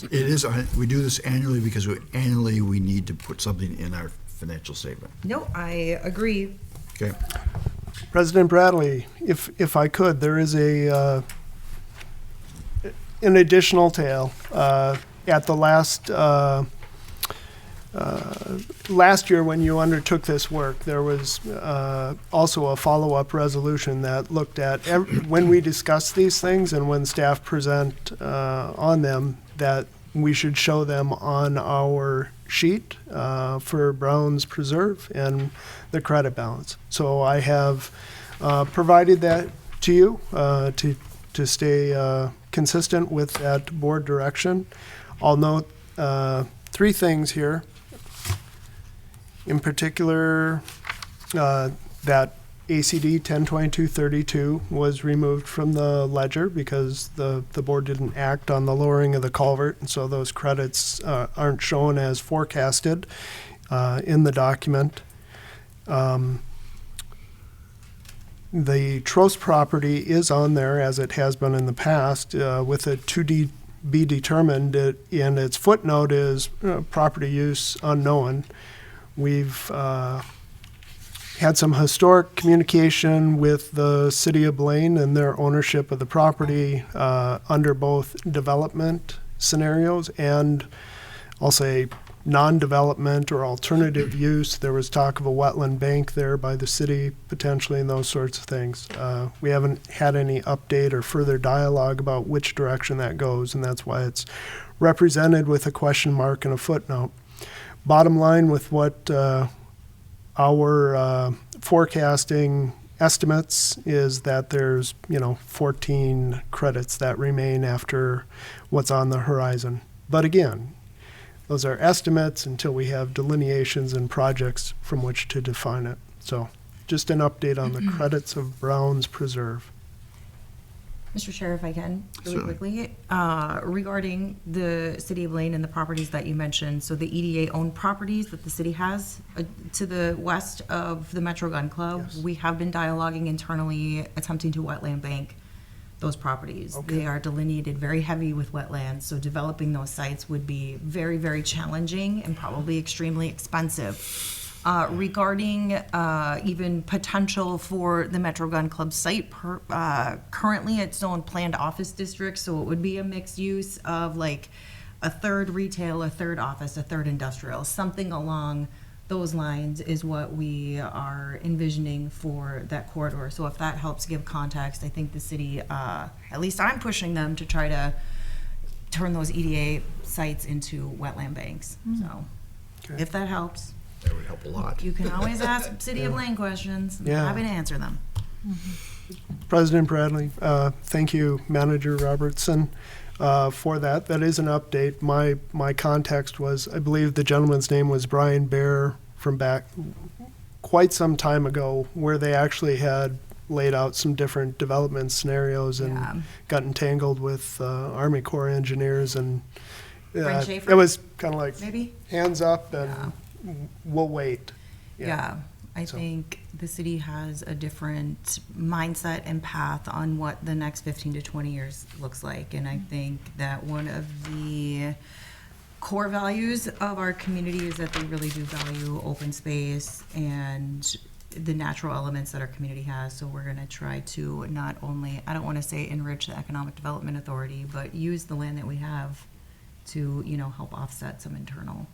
It is, we do this annually because annually we need to put something in our financial statement. No, I agree. Okay? President Bradley, if I could, there is an additional tale. At the last year when you undertook this work, there was also a follow-up resolution that looked at when we discuss these things and when staff present on them, that we should show them on our sheet for Brown's Preserve and the credit balance. So I have provided that to you to stay consistent with that board direction. I'll note 3 things here. In particular, that ACD 102232 was removed from the ledger because the board didn't act on the lowering of the culvert, and so those credits aren't shown as forecasted in the document. The Trost property is on there as it has been in the past with a 2D be determined, and its footnote is property use unknown. We've had some historic communication with the city of Blaine and their ownership of the property under both development scenarios and I'll say non-development or alternative use. There was talk of a wetland bank there by the city potentially and those sorts of things. We haven't had any update or further dialogue about which direction that goes, and that's why it's represented with a question mark and a footnote. Bottom line with what our forecasting estimates is that there's 14 credits that remain after what's on the horizon. But again, those are estimates until we have delineations and projects from which to define it. So just an update on the credits of Browns Preserve. Mr. Chair, if I can, really Certainly. quickly, regarding the city of Lane and the properties that you mentioned, so the EDA-owned properties that the city has to the west of the Metro Gun Club, Yes. we have been dialoguing internally, attempting to wetland bank those properties. Okay. They are delineated very heavy with wetlands, so developing those sites would be very, very challenging and probably extremely expensive. Regarding even potential for the Metro Gun Club site, currently it's zoned planned office district, so it would be a mixed use of like a third retail, a third office, a third industrial, something along those lines is what we are envisioning for that corridor. So if that helps give context, I think the city, at least I'm pushing them to try to turn those EDA sites into wetland banks. So Okay. if that helps. That would help a lot. You can always ask City of Lane questions. I'm Yeah. happy to answer them. President Bradley, thank you, Manager Robertson, for that. That is an update. My context was, I believe the gentleman's name was Brian Bear from back quite some time ago, where they actually had laid out some different development scenarios and Yeah. got entangled with Army Corps engineers, and Frank it Schaefer? was kind of like Maybe? hands up and we'll wait. Yeah. I So- think the city has a different mindset and path on what the next 15 to 20 years looks like. And I think that one of the core values of our community is that they really do value open space and the natural elements that our community has. So we're going to try to not only, I don't want to say enrich the Economic Development Authority, but use the land that we have to, help offset some internal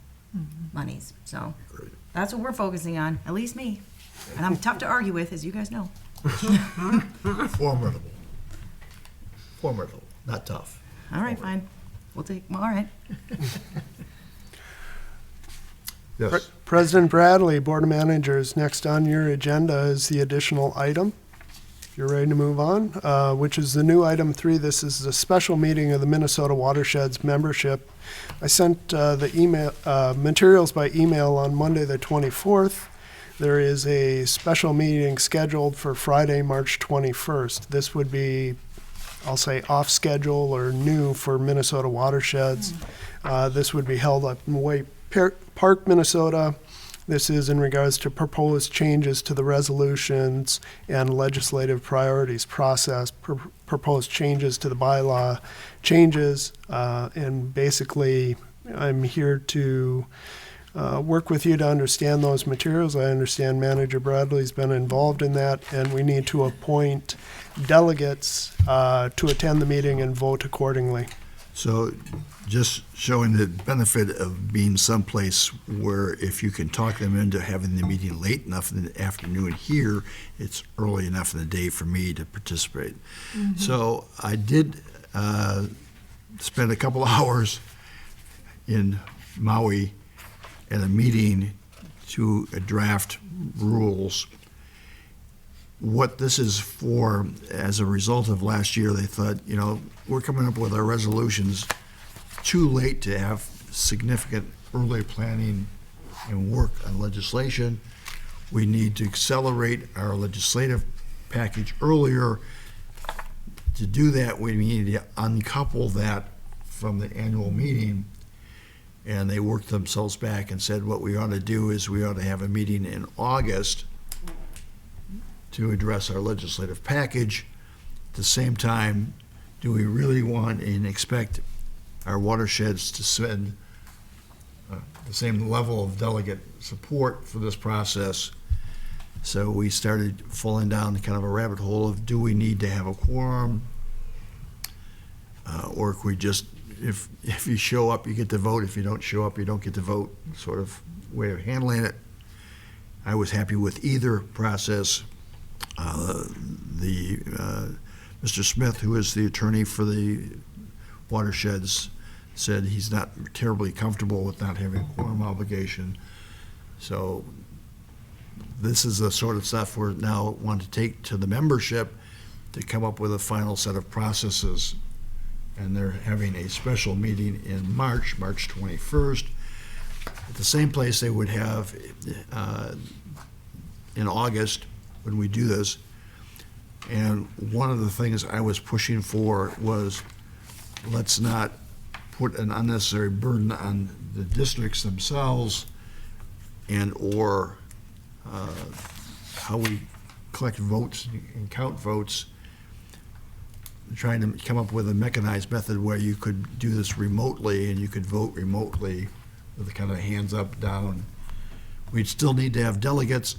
monies. So Great. that's what we're focusing on, at least me. And I'm tough to argue with, as you guys know. Formidable. Formidable, not tough. All right, fine. We'll take, all right. Yes. President Bradley, Board of Managers, next on your agenda is the additional item. If you're ready to move on, which is the new item 3. This is a special meeting of the Minnesota Watershed's membership. I sent the email materials by email on Monday the 24th. There is a special meeting scheduled for Friday, March 21st. This would be, I'll say, off schedule or new for Minnesota Watersheds. This would be held up in Way Park, Minnesota. This is in regards to proposed changes to the resolutions and legislative priorities process, proposed changes to the bylaw changes, and basically I'm here to work with you to understand those materials. I understand Manager Bradley's been involved in that, and we need to appoint delegates to attend the meeting and vote accordingly. So just showing the benefit of being someplace where if you can talk them into having the meeting late enough in the afternoon here, it's early enough in the day for me to participate. So I did spend a couple hours in Maui at a meeting to draft rules. What this is for, as a result of last year, they thought, we're coming up with our resolutions too late to have significant early planning and work on legislation. we need to accelerate our legislative package earlier. To do that, we need to uncouple that from the annual meeting. And they worked themselves back and said what we ought to do is we ought to have a meeting in August to address our legislative package. At the same time, do we really want and expect our watersheds to spend the same level of delegate support for this process? So we started falling down kind of a rabbit hole of, do we need to have a quorum? Or if we just, if you show up, you get to vote. If you don't show up, you don't get to vote, sort of way of handling it. I was happy with either process. Mr. Smith, who is the attorney for the watersheds, said he's not terribly comfortable with not having a quorum obligation. So this is the sort of stuff we're now want to take to the membership to come up with a final set of processes. And they're having a special meeting in March 21st, at the same place they would have in August when we do this. And one of the things I was pushing for was, let's not put an unnecessary burden on the districts themselves and or how we collect votes and count votes, trying to come up with a mechanized method where you could do this remotely and you could vote remotely with a kind of hands up, down. We'd still need to have delegates,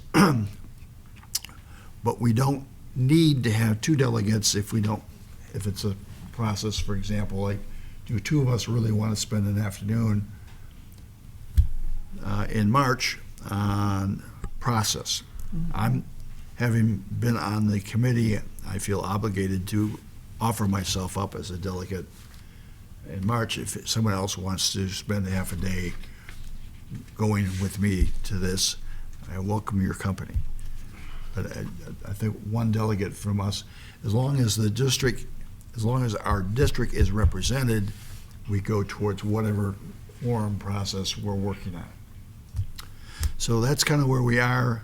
but we don't need to have two delegates if it's a process, for example, like, do two of us really want to spend an afternoon in March on process? I'm, having been on the committee, I feel obligated to offer myself up as a delegate in March if someone else wants to spend half a day going with me to this. I welcome your company. But I think one delegate from us, as long as our district is represented, we go towards whatever quorum process we're working on. So that's kind of where we are.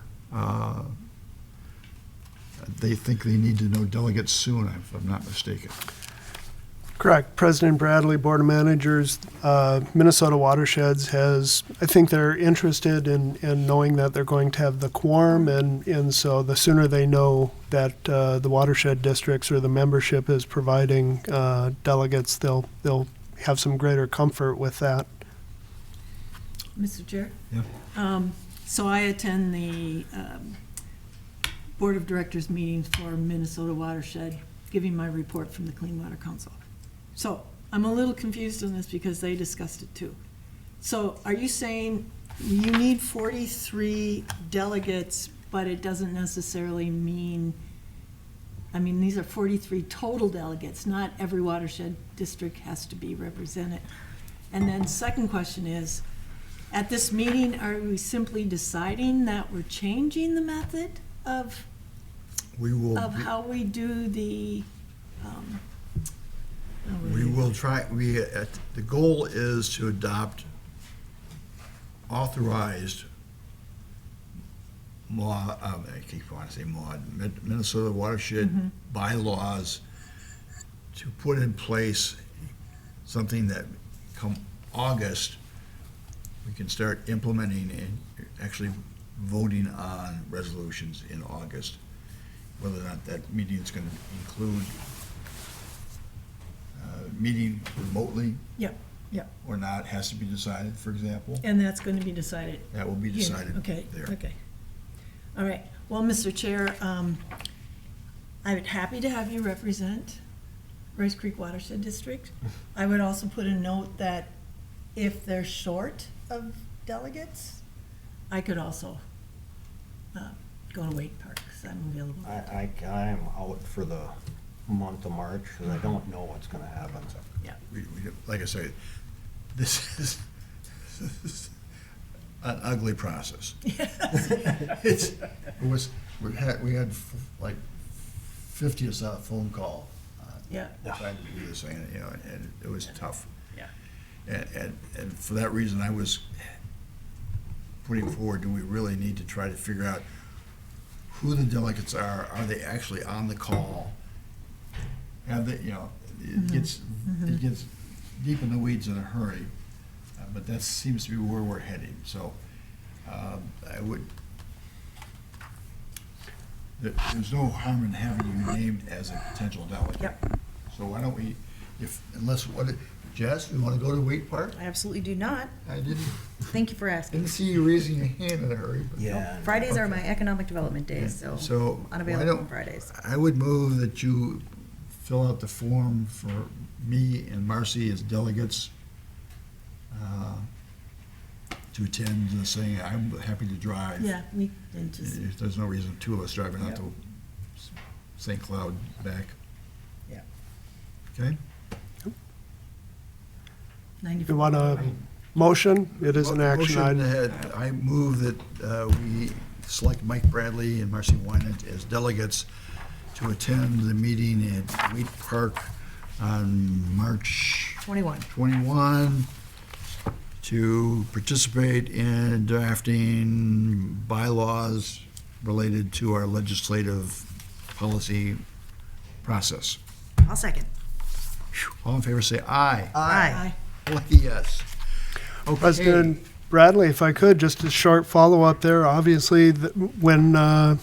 They think they need to know delegates soon, if I'm not mistaken. Correct. President Bradley, Board of Managers, Minnesota Watersheds has, I think they're interested in knowing that they're going to have the quorum, and so the sooner they know that the watershed districts or the membership is providing delegates, they'll have some greater comfort with that. Mr. Chair? Yeah. So I attend the Board of Directors meetings for Minnesota Watershed, giving my report from the Clean Water Council. So I'm a little confused on this because they discussed it too. So are you saying you need 43 delegates, but it doesn't necessarily mean, I mean, these are 43 total delegates, not every watershed district has to be represented. And then second question is, at this meeting, are we simply deciding that we're changing the method of how we do the, we will try, the goal is to adopt authorized I keep wanting to say Minnesota watershed bylaws to put in place something that come August, we can start implementing and actually voting on resolutions in August. Whether or not that meeting is going to include meeting remotely yep, or not has to be decided, for example. and that's going to be decided. That will be here. decided Okay, there. okay. All right. Well, Mr. Chair, I'm happy to have you represent Rice Creek Watershed District. I would also put a note that if they're short of delegates, I could also go to Wake Park because I'm available. I'm out for the month of March, and I don't know what's gonna happen. Yeah. Like I say, this is an ugly process. We had like 50 or so phone call Yeah. trying to do this, and it was tough. Yeah. And for that reason, I was putting forward, do we really need to try to figure out who the delegates are? Are they actually on the call? Have they, it gets deep in the weeds in a hurry, but that seems to be where we're heading. So I would, there's no harm in having you named as a potential delegate. Yep. So why don't we, Jess, you want to go to Wheat Park? I absolutely do not. I didn't Thank you for asking. see you raising your hand in a hurry. But Yeah. Fridays are my economic development days, so So why unavailable on don't, Fridays. I would move that you fill out the form for me and Marcy as delegates to attend, saying I'm happy to drive. Yeah, we did just, There's no reason two of us driving out to St. Cloud back. Yeah. Okay? You want a motion? It is an action Motion item. that I move that we select Mike Bradley and Marcy Wynant as delegates to attend the meeting at Wheat Park on March 21. 21 to participate in drafting bylaws related to our legislative policy process. I'll second. All in favor, say aye. Aye. Lucky yes. Okay. President Bradley, if I could, just a short follow-up there. Obviously, when the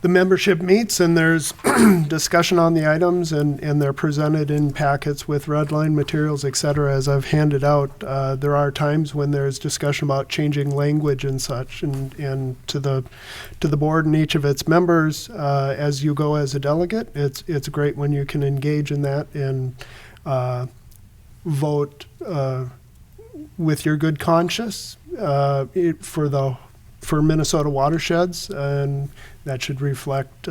membership meets and there's discussion on the items and they're presented in packets with red line materials, et cetera, as I've handed out, there are times when there's discussion about changing language and such, and to the board and each of its members, as you go as a delegate, it's great when you can engage in that and vote with your good conscience for Minnesota watersheds, and that should reflect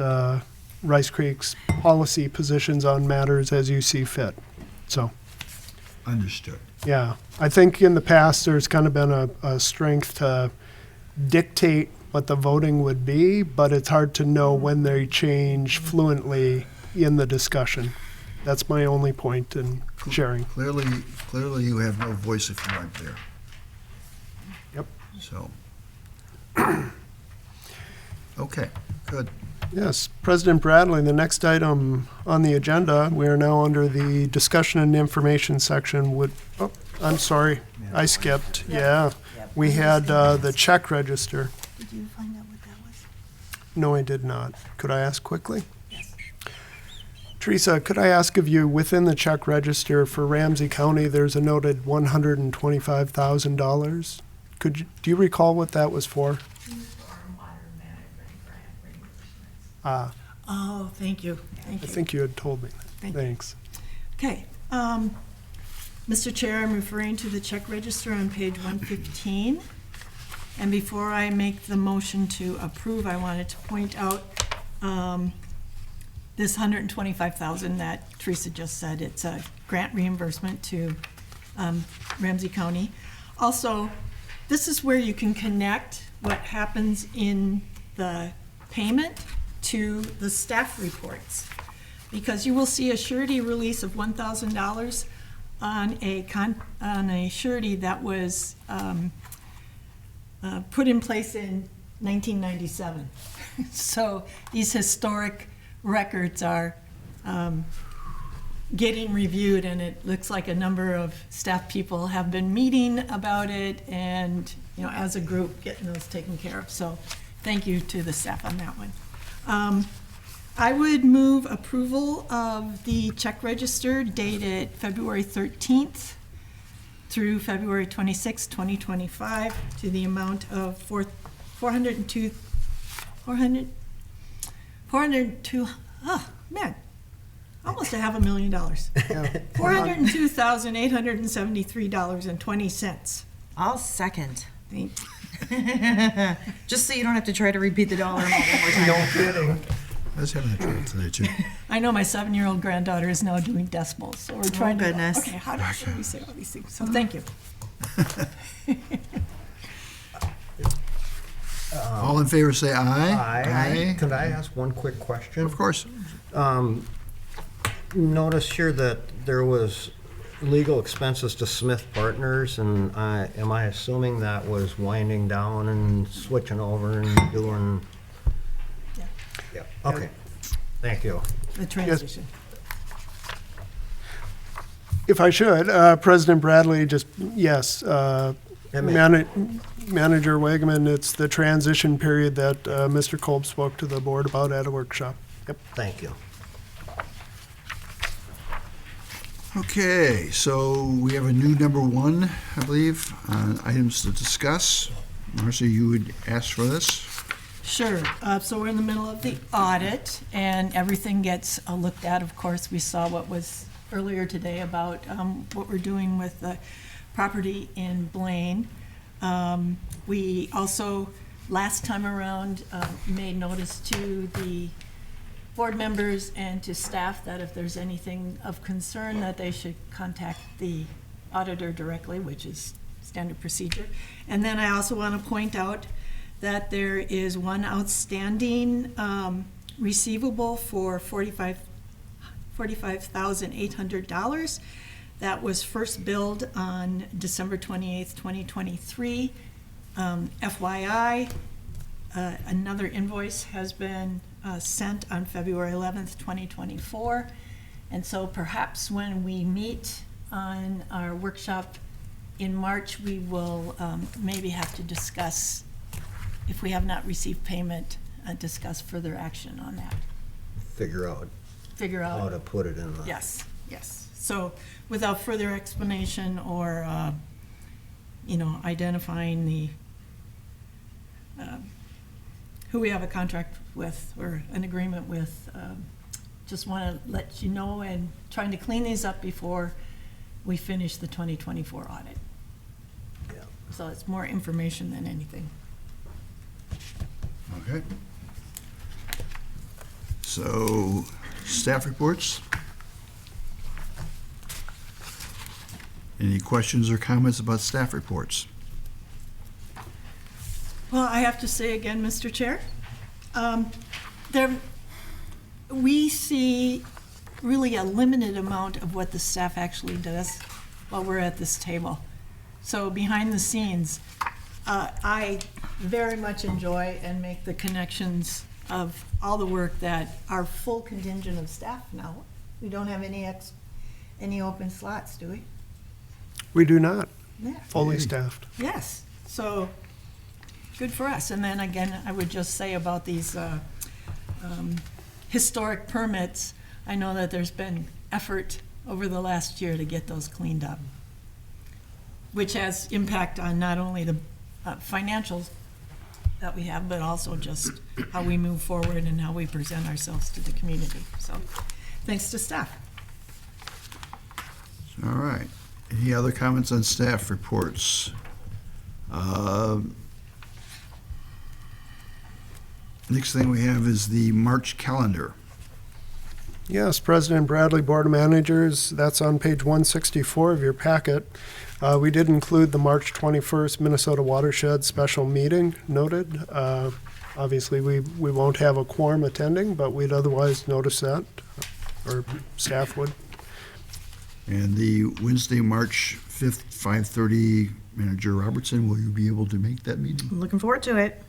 Rice Creek's policy positions on matters as you see fit. So, Understood. yeah, I think in the past there's kind of been a strength to dictate what the voting would be, but it's hard to know when they change fluently in the discussion. That's my only point in sharing. Clearly you have no voice if you aren't there. Yep. So. Okay, good. Yes, President Bradley, the next item on the agenda, we are now under the discussion and information section I'm sorry, I skipped, yeah. We had the check register. did you find out what that was? No, I did not. Could I ask quickly? Yes. Teresa, could I ask of you, within the check register for Ramsey County, there's a noted $125,000. Do you recall what that was for? Oh, thank you, I thank you. think you had told me. Thank you. Thanks. Okay, Mr. Chair, I'm referring to the check register on page 115. And before I make the motion to approve, I wanted to point out this $125,000 that Teresa just said. It's a grant reimbursement to Ramsey County. Also, this is where you can connect what happens in the payment to the staff reports. Because you will see a surety release of $1,000 on a surety that was put in place in 1997. So these historic records are getting reviewed, and it looks like a number of staff people have been meeting about it and, as a group, getting those taken care of. So thank you to the staff on that one. I would move approval of the check register dated February 13th through February 26th, 2025, to the amount of $402, almost $500,000. $402,873.20. I'll second. Thank Just so you don't have to try to repeat the dollar amount one more time. No kidding. I was having that trouble today, too. I know my 7-year-old granddaughter is now doing decimals, so we're trying to. goodness. Okay, how should we say all these things? So thank you. All in favor, say aye. Aye. Could I ask one quick question? Of course. Notice here that there was legal expenses to Smith Partners, and am I assuming that was winding down and switching over and doing? Yeah. Yeah, okay. Thank you. The transition. If I should, President Bradley, just, yes, Manager Wegman, it's the transition period that Mr. Kolb spoke to the board about at a workshop. Yep. Thank you. Okay, so we have a new number one, I believe, items to discuss. Marcy, you would ask for this? Sure. So we're in the middle of the audit, and everything gets looked at. Of course, we saw what was earlier today about what we're doing with the property in Blaine. We also, last time around, made notice to the board members and to staff that if there's anything of concern, that they should contact the auditor directly, which is standard procedure. And then I also want to point out that there is one outstanding receivable for $45,800 that was first billed on December 28th, 2023. FYI, another invoice has been sent on February 11th, 2024. And so perhaps when we meet on our workshop in March, we will maybe have to discuss, if we have not received payment, discuss further action on that. Figure out how to put it in the. Yes, yes. So without further explanation or, identifying the, who we have a contract with or an agreement with, just want to let you know and trying to clean these up before we finish the 2024 audit. Yeah. So it's more information than anything. Okay. So, staff reports? Any questions or comments about staff reports? Well, I have to say again, Mr. Chair, we see really a limited amount of what the staff actually does while we're at this table. So behind the scenes, I very much enjoy and make the connections of all the work that our full contingent of staff now. We don't have any open slots, do we? We do not, Yeah. fully staffed. Yes, so good for us. And then again, I would just say about these historic permits, I know that there's been effort over the last year to get those cleaned up, which has impact on not only the financials that we have, but also just how we move forward and how we present ourselves to the community. So thanks to staff. All right. Any other comments on staff reports? Next thing we have is the March calendar. Yes, President Bradley, Board of Managers, that's on page 164 of your packet. We did include the March 21st Minnesota Watershed special meeting noted. Obviously, we won't have a quorum attending, but we'd otherwise notice that, or staff would. And the Wednesday, March 5th, 5:30, Manager Robertson, will you be able to make that meeting? I'm looking forward to it.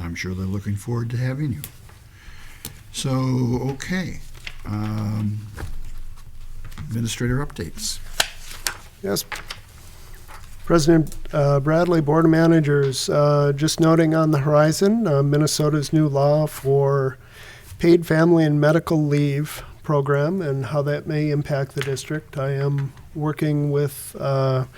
I'm sure they're looking forward to having you. So, okay. Administrator updates. Yes. President Bradley, Board of Managers, just noting on the horizon, Minnesota's new law for paid family and medical leave program and how that may impact the district. I am working with a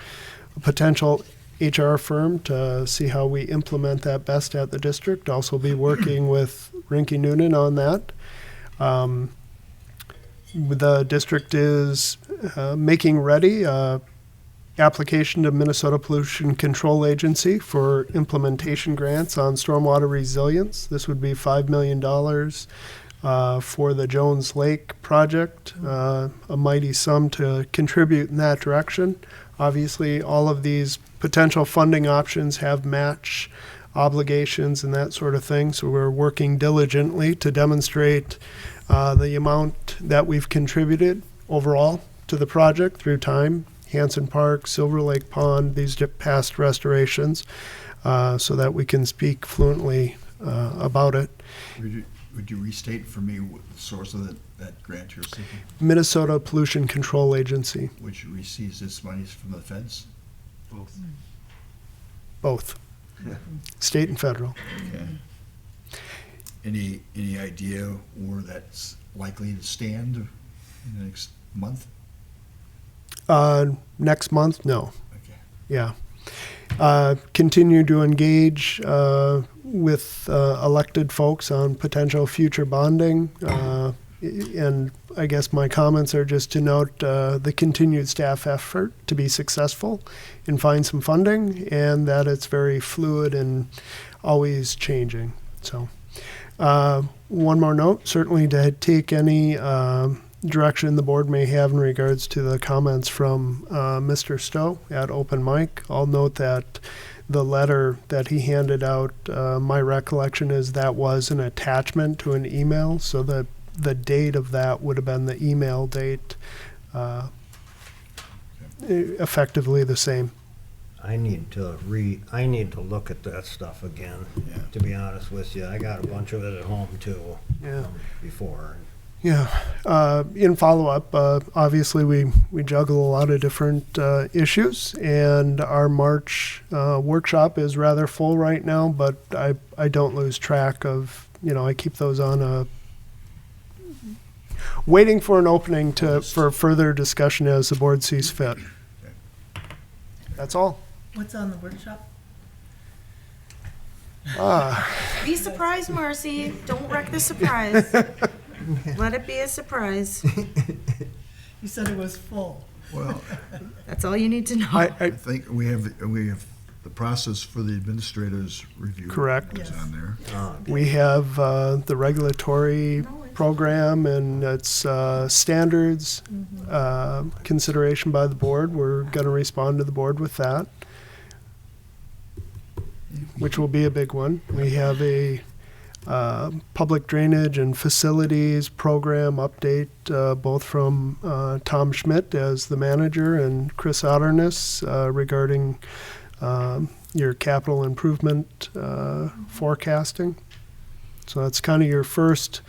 potential HR firm to see how we implement that best at the district. Also be working with Rinke Noonan on that. The district is making ready application to Minnesota Pollution Control Agency for implementation grants on stormwater resilience. This would be $5 million for the Jones Lake project, a mighty sum to contribute in that direction. Obviously, all of these potential funding options have match obligations and that sort of thing, so we're working diligently to demonstrate the amount that we've contributed overall to the project through time. Hanson Park, Silver Lake Pond, these past restorations, so that we can speak fluently about it. Would you restate for me what the source of that grant you're seeking, Minnesota Pollution Control Agency, which receives its monies from the feds? both, state and federal. Okay. Any idea where that's likely to stand in the next month? Next month, no. Okay. Yeah. Continue to engage with elected folks on potential future bonding. And I guess my comments are just to note the continued staff effort to be successful and find some funding, and that it's very fluid and always changing. So one more note, certainly to take any direction the board may have in regards to the comments from Mr. Stowe at Open Mic. I'll note that the letter that he handed out, my recollection is that was an attachment to an email, so that the date of that would have been the email date, effectively the same. I need to look at that stuff again, Yeah. to be honest with you. I got a bunch of it at home too, Yeah. before. Yeah. In follow-up, obviously we juggle a lot of different issues, and our March workshop is rather full right now, but I don't lose track of, I keep those on waiting for an opening for further discussion as the board sees fit. That's all. What's on the workshop? Be surprised, Marcy. Don't wreck the surprise. Let it be a surprise. You said it was full. Well, That's all you need to know. I think we have the process for the administrators review. Correct. Is on there. We have the regulatory program and its standards consideration by the board. We're going to respond to the board with that, which will be a big one. We have a public drainage and facilities program update, both from Tom Schmidt as the manager and Chris Otterness regarding your capital improvement forecasting. So that's kind of your first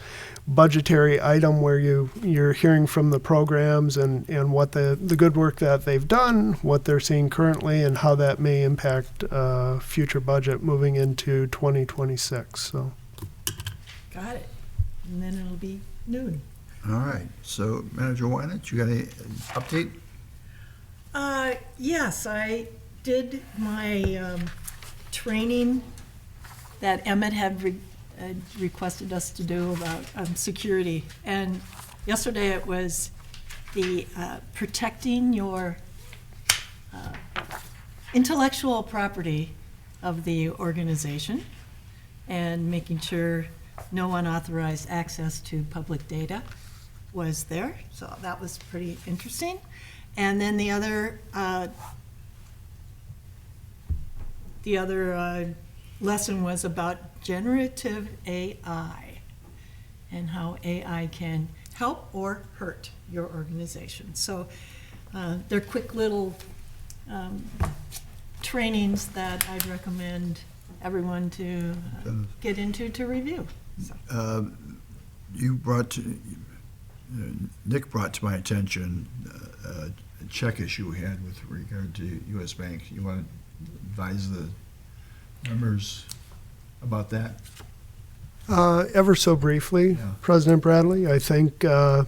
budgetary item where you're hearing from the programs and what the good work that they've done, what they're seeing currently, and how that may impact future budget moving into 2026. So. Got it. And then it'll be noon. All right, so Manager Wynant, you got any update? Yes, I did my training that Emmett had requested us to do about security. And yesterday it was the protecting your intellectual property of the organization and making sure no unauthorized access to public data was there. So that was pretty interesting. And then the other lesson was about generative AI and how AI can help or hurt your organization. So they're quick little trainings that I'd recommend everyone to get into to review. So. Nick brought to my attention a check issue we had with regard to U.S. Bank. You want to advise the members about that? Ever so briefly, Yeah. President Bradley, I think too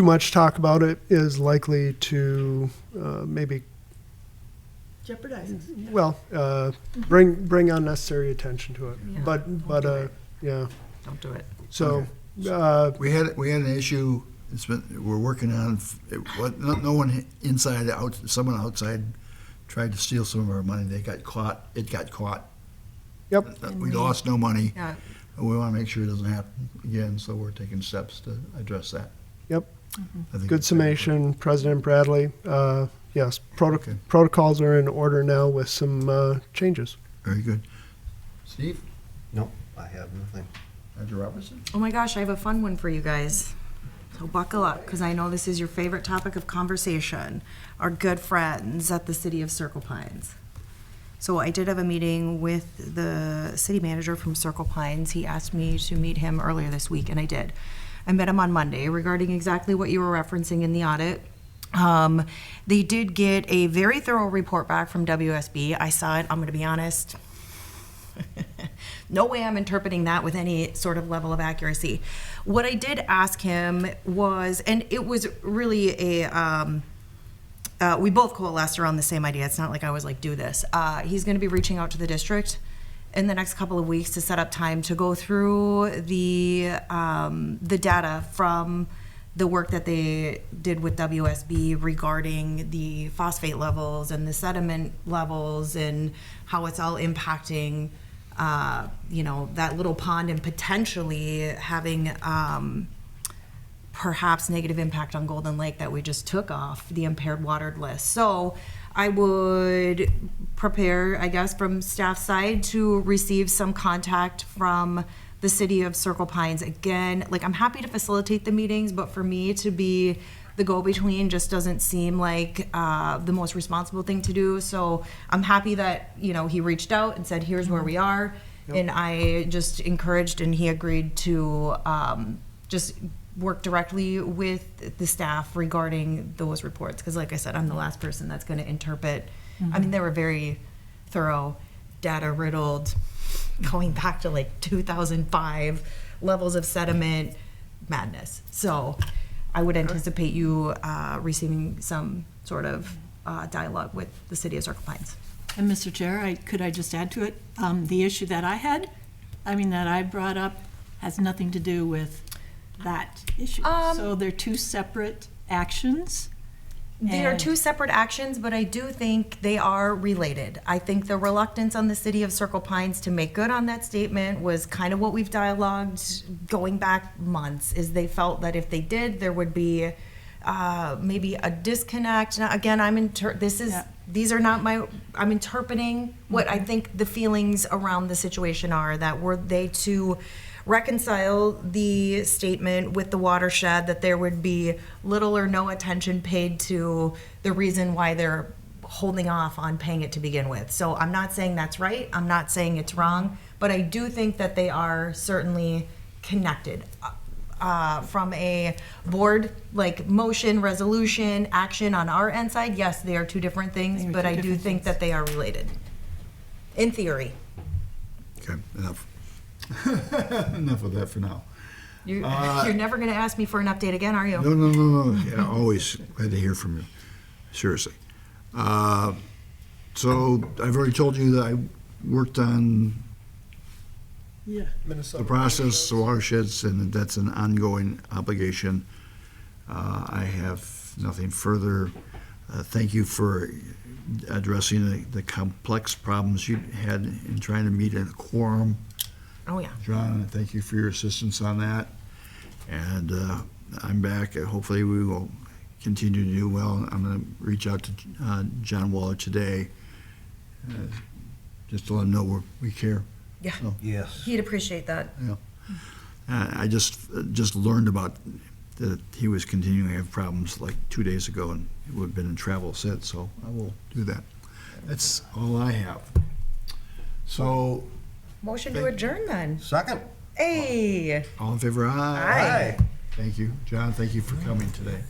much talk about it is likely to maybe, Jeopardizes. well, bring unnecessary attention to it. Yeah. But yeah. Don't do it. So We had an issue. We're working on. No one inside, someone outside tried to steal some of our money. They got caught. It got caught. Yep. We lost no money. Yeah. And we want to make sure it doesn't happen again. So we're taking steps to address that. Yep. I think Good it's very summation, President Bradley. Yes, Okay. protocols are in order now with some changes. Very good. Steve, Nope, I have nothing. Roger Robertson. Oh my gosh, I have a fun one for you guys. So buckle up, because I know this is your favorite topic of conversation. Our good friends at the City of Circle Pines. So I did have a meeting with the city manager from Circle Pines. He asked me to meet him earlier this week, and I did. I met him on Monday regarding exactly what you were referencing in the audit. They did get a very thorough report back from WSB. I saw it, I'm gonna be honest. No way I'm interpreting that with any sort of level of accuracy. What I did ask him was, and it was really a, we both coalesced around the same idea. It's not like I was like, do this. He's gonna be reaching out to the district in the next couple of weeks to set up time to go through the data from the work that they did with WSB regarding the phosphate levels and the sediment levels and how it's all impacting, that little pond and potentially having perhaps negative impact on Golden Lake that we just took off the impaired watered list. So I would prepare, I guess, from staff side to receive some contact from the city of Circle Pines. Again, like, I'm happy to facilitate the meetings, but for me to be the go-between just doesn't seem like the most responsible thing to do. So I'm happy that, he reached out and said, here's where we are. Yep. And I just encouraged, and he agreed to just work directly with the staff regarding those reports. Because like I said, I'm the last person that's going to interpret. I mean, they were very thorough, data-riddled, going back to like 2005 levels of sediment madness. So I would anticipate you receiving some sort of dialogue with the city of Circle Pines. And Mr. Chair, could I just add to it? The issue that that I brought up has nothing to do with that issue. So they're two separate actions. They are two separate actions, but I do think they are related. I think the reluctance on the city of Circle Pines to make good on that statement was kind of what we've dialogued going back months, is they felt that if they did, there would be maybe a disconnect. Now, again, I'm interpreting what I think the feelings around the situation are, that were they to reconcile the statement with the watershed, that there would be little or no attention paid to the reason why they're holding off on paying it to begin with. So I'm not saying that's right, I'm not saying it's wrong, but I do think that they are certainly connected. From a board, like motion, resolution, action on our end side, yes, they are two different things, but I do think that they are related, in theory. Okay, enough. Enough of that for now. You're never going to ask me for an update again, are you? No. Yeah, always glad to hear from you. Seriously. So I've already told you that I worked on Minnesota. the process, the watersheds, and that's an ongoing obligation. I have nothing further. Thank you for addressing the complex problems you had in trying to meet a quorum. Oh, yeah. John, thank you for your assistance on that. And I'm back. Hopefully we will continue to do well. I'm going to reach out to John Waller today, just to let him know we care. Yeah. So, Yes. He'd appreciate that. yeah. I just learned about that he was continuing to have problems like 2 days ago, and we've been in travel since, so I will do that. That's all I have. So, Motion to adjourn then. Second. Hey. all in favor, aye. Aye. Thank you. John, thank you for coming today.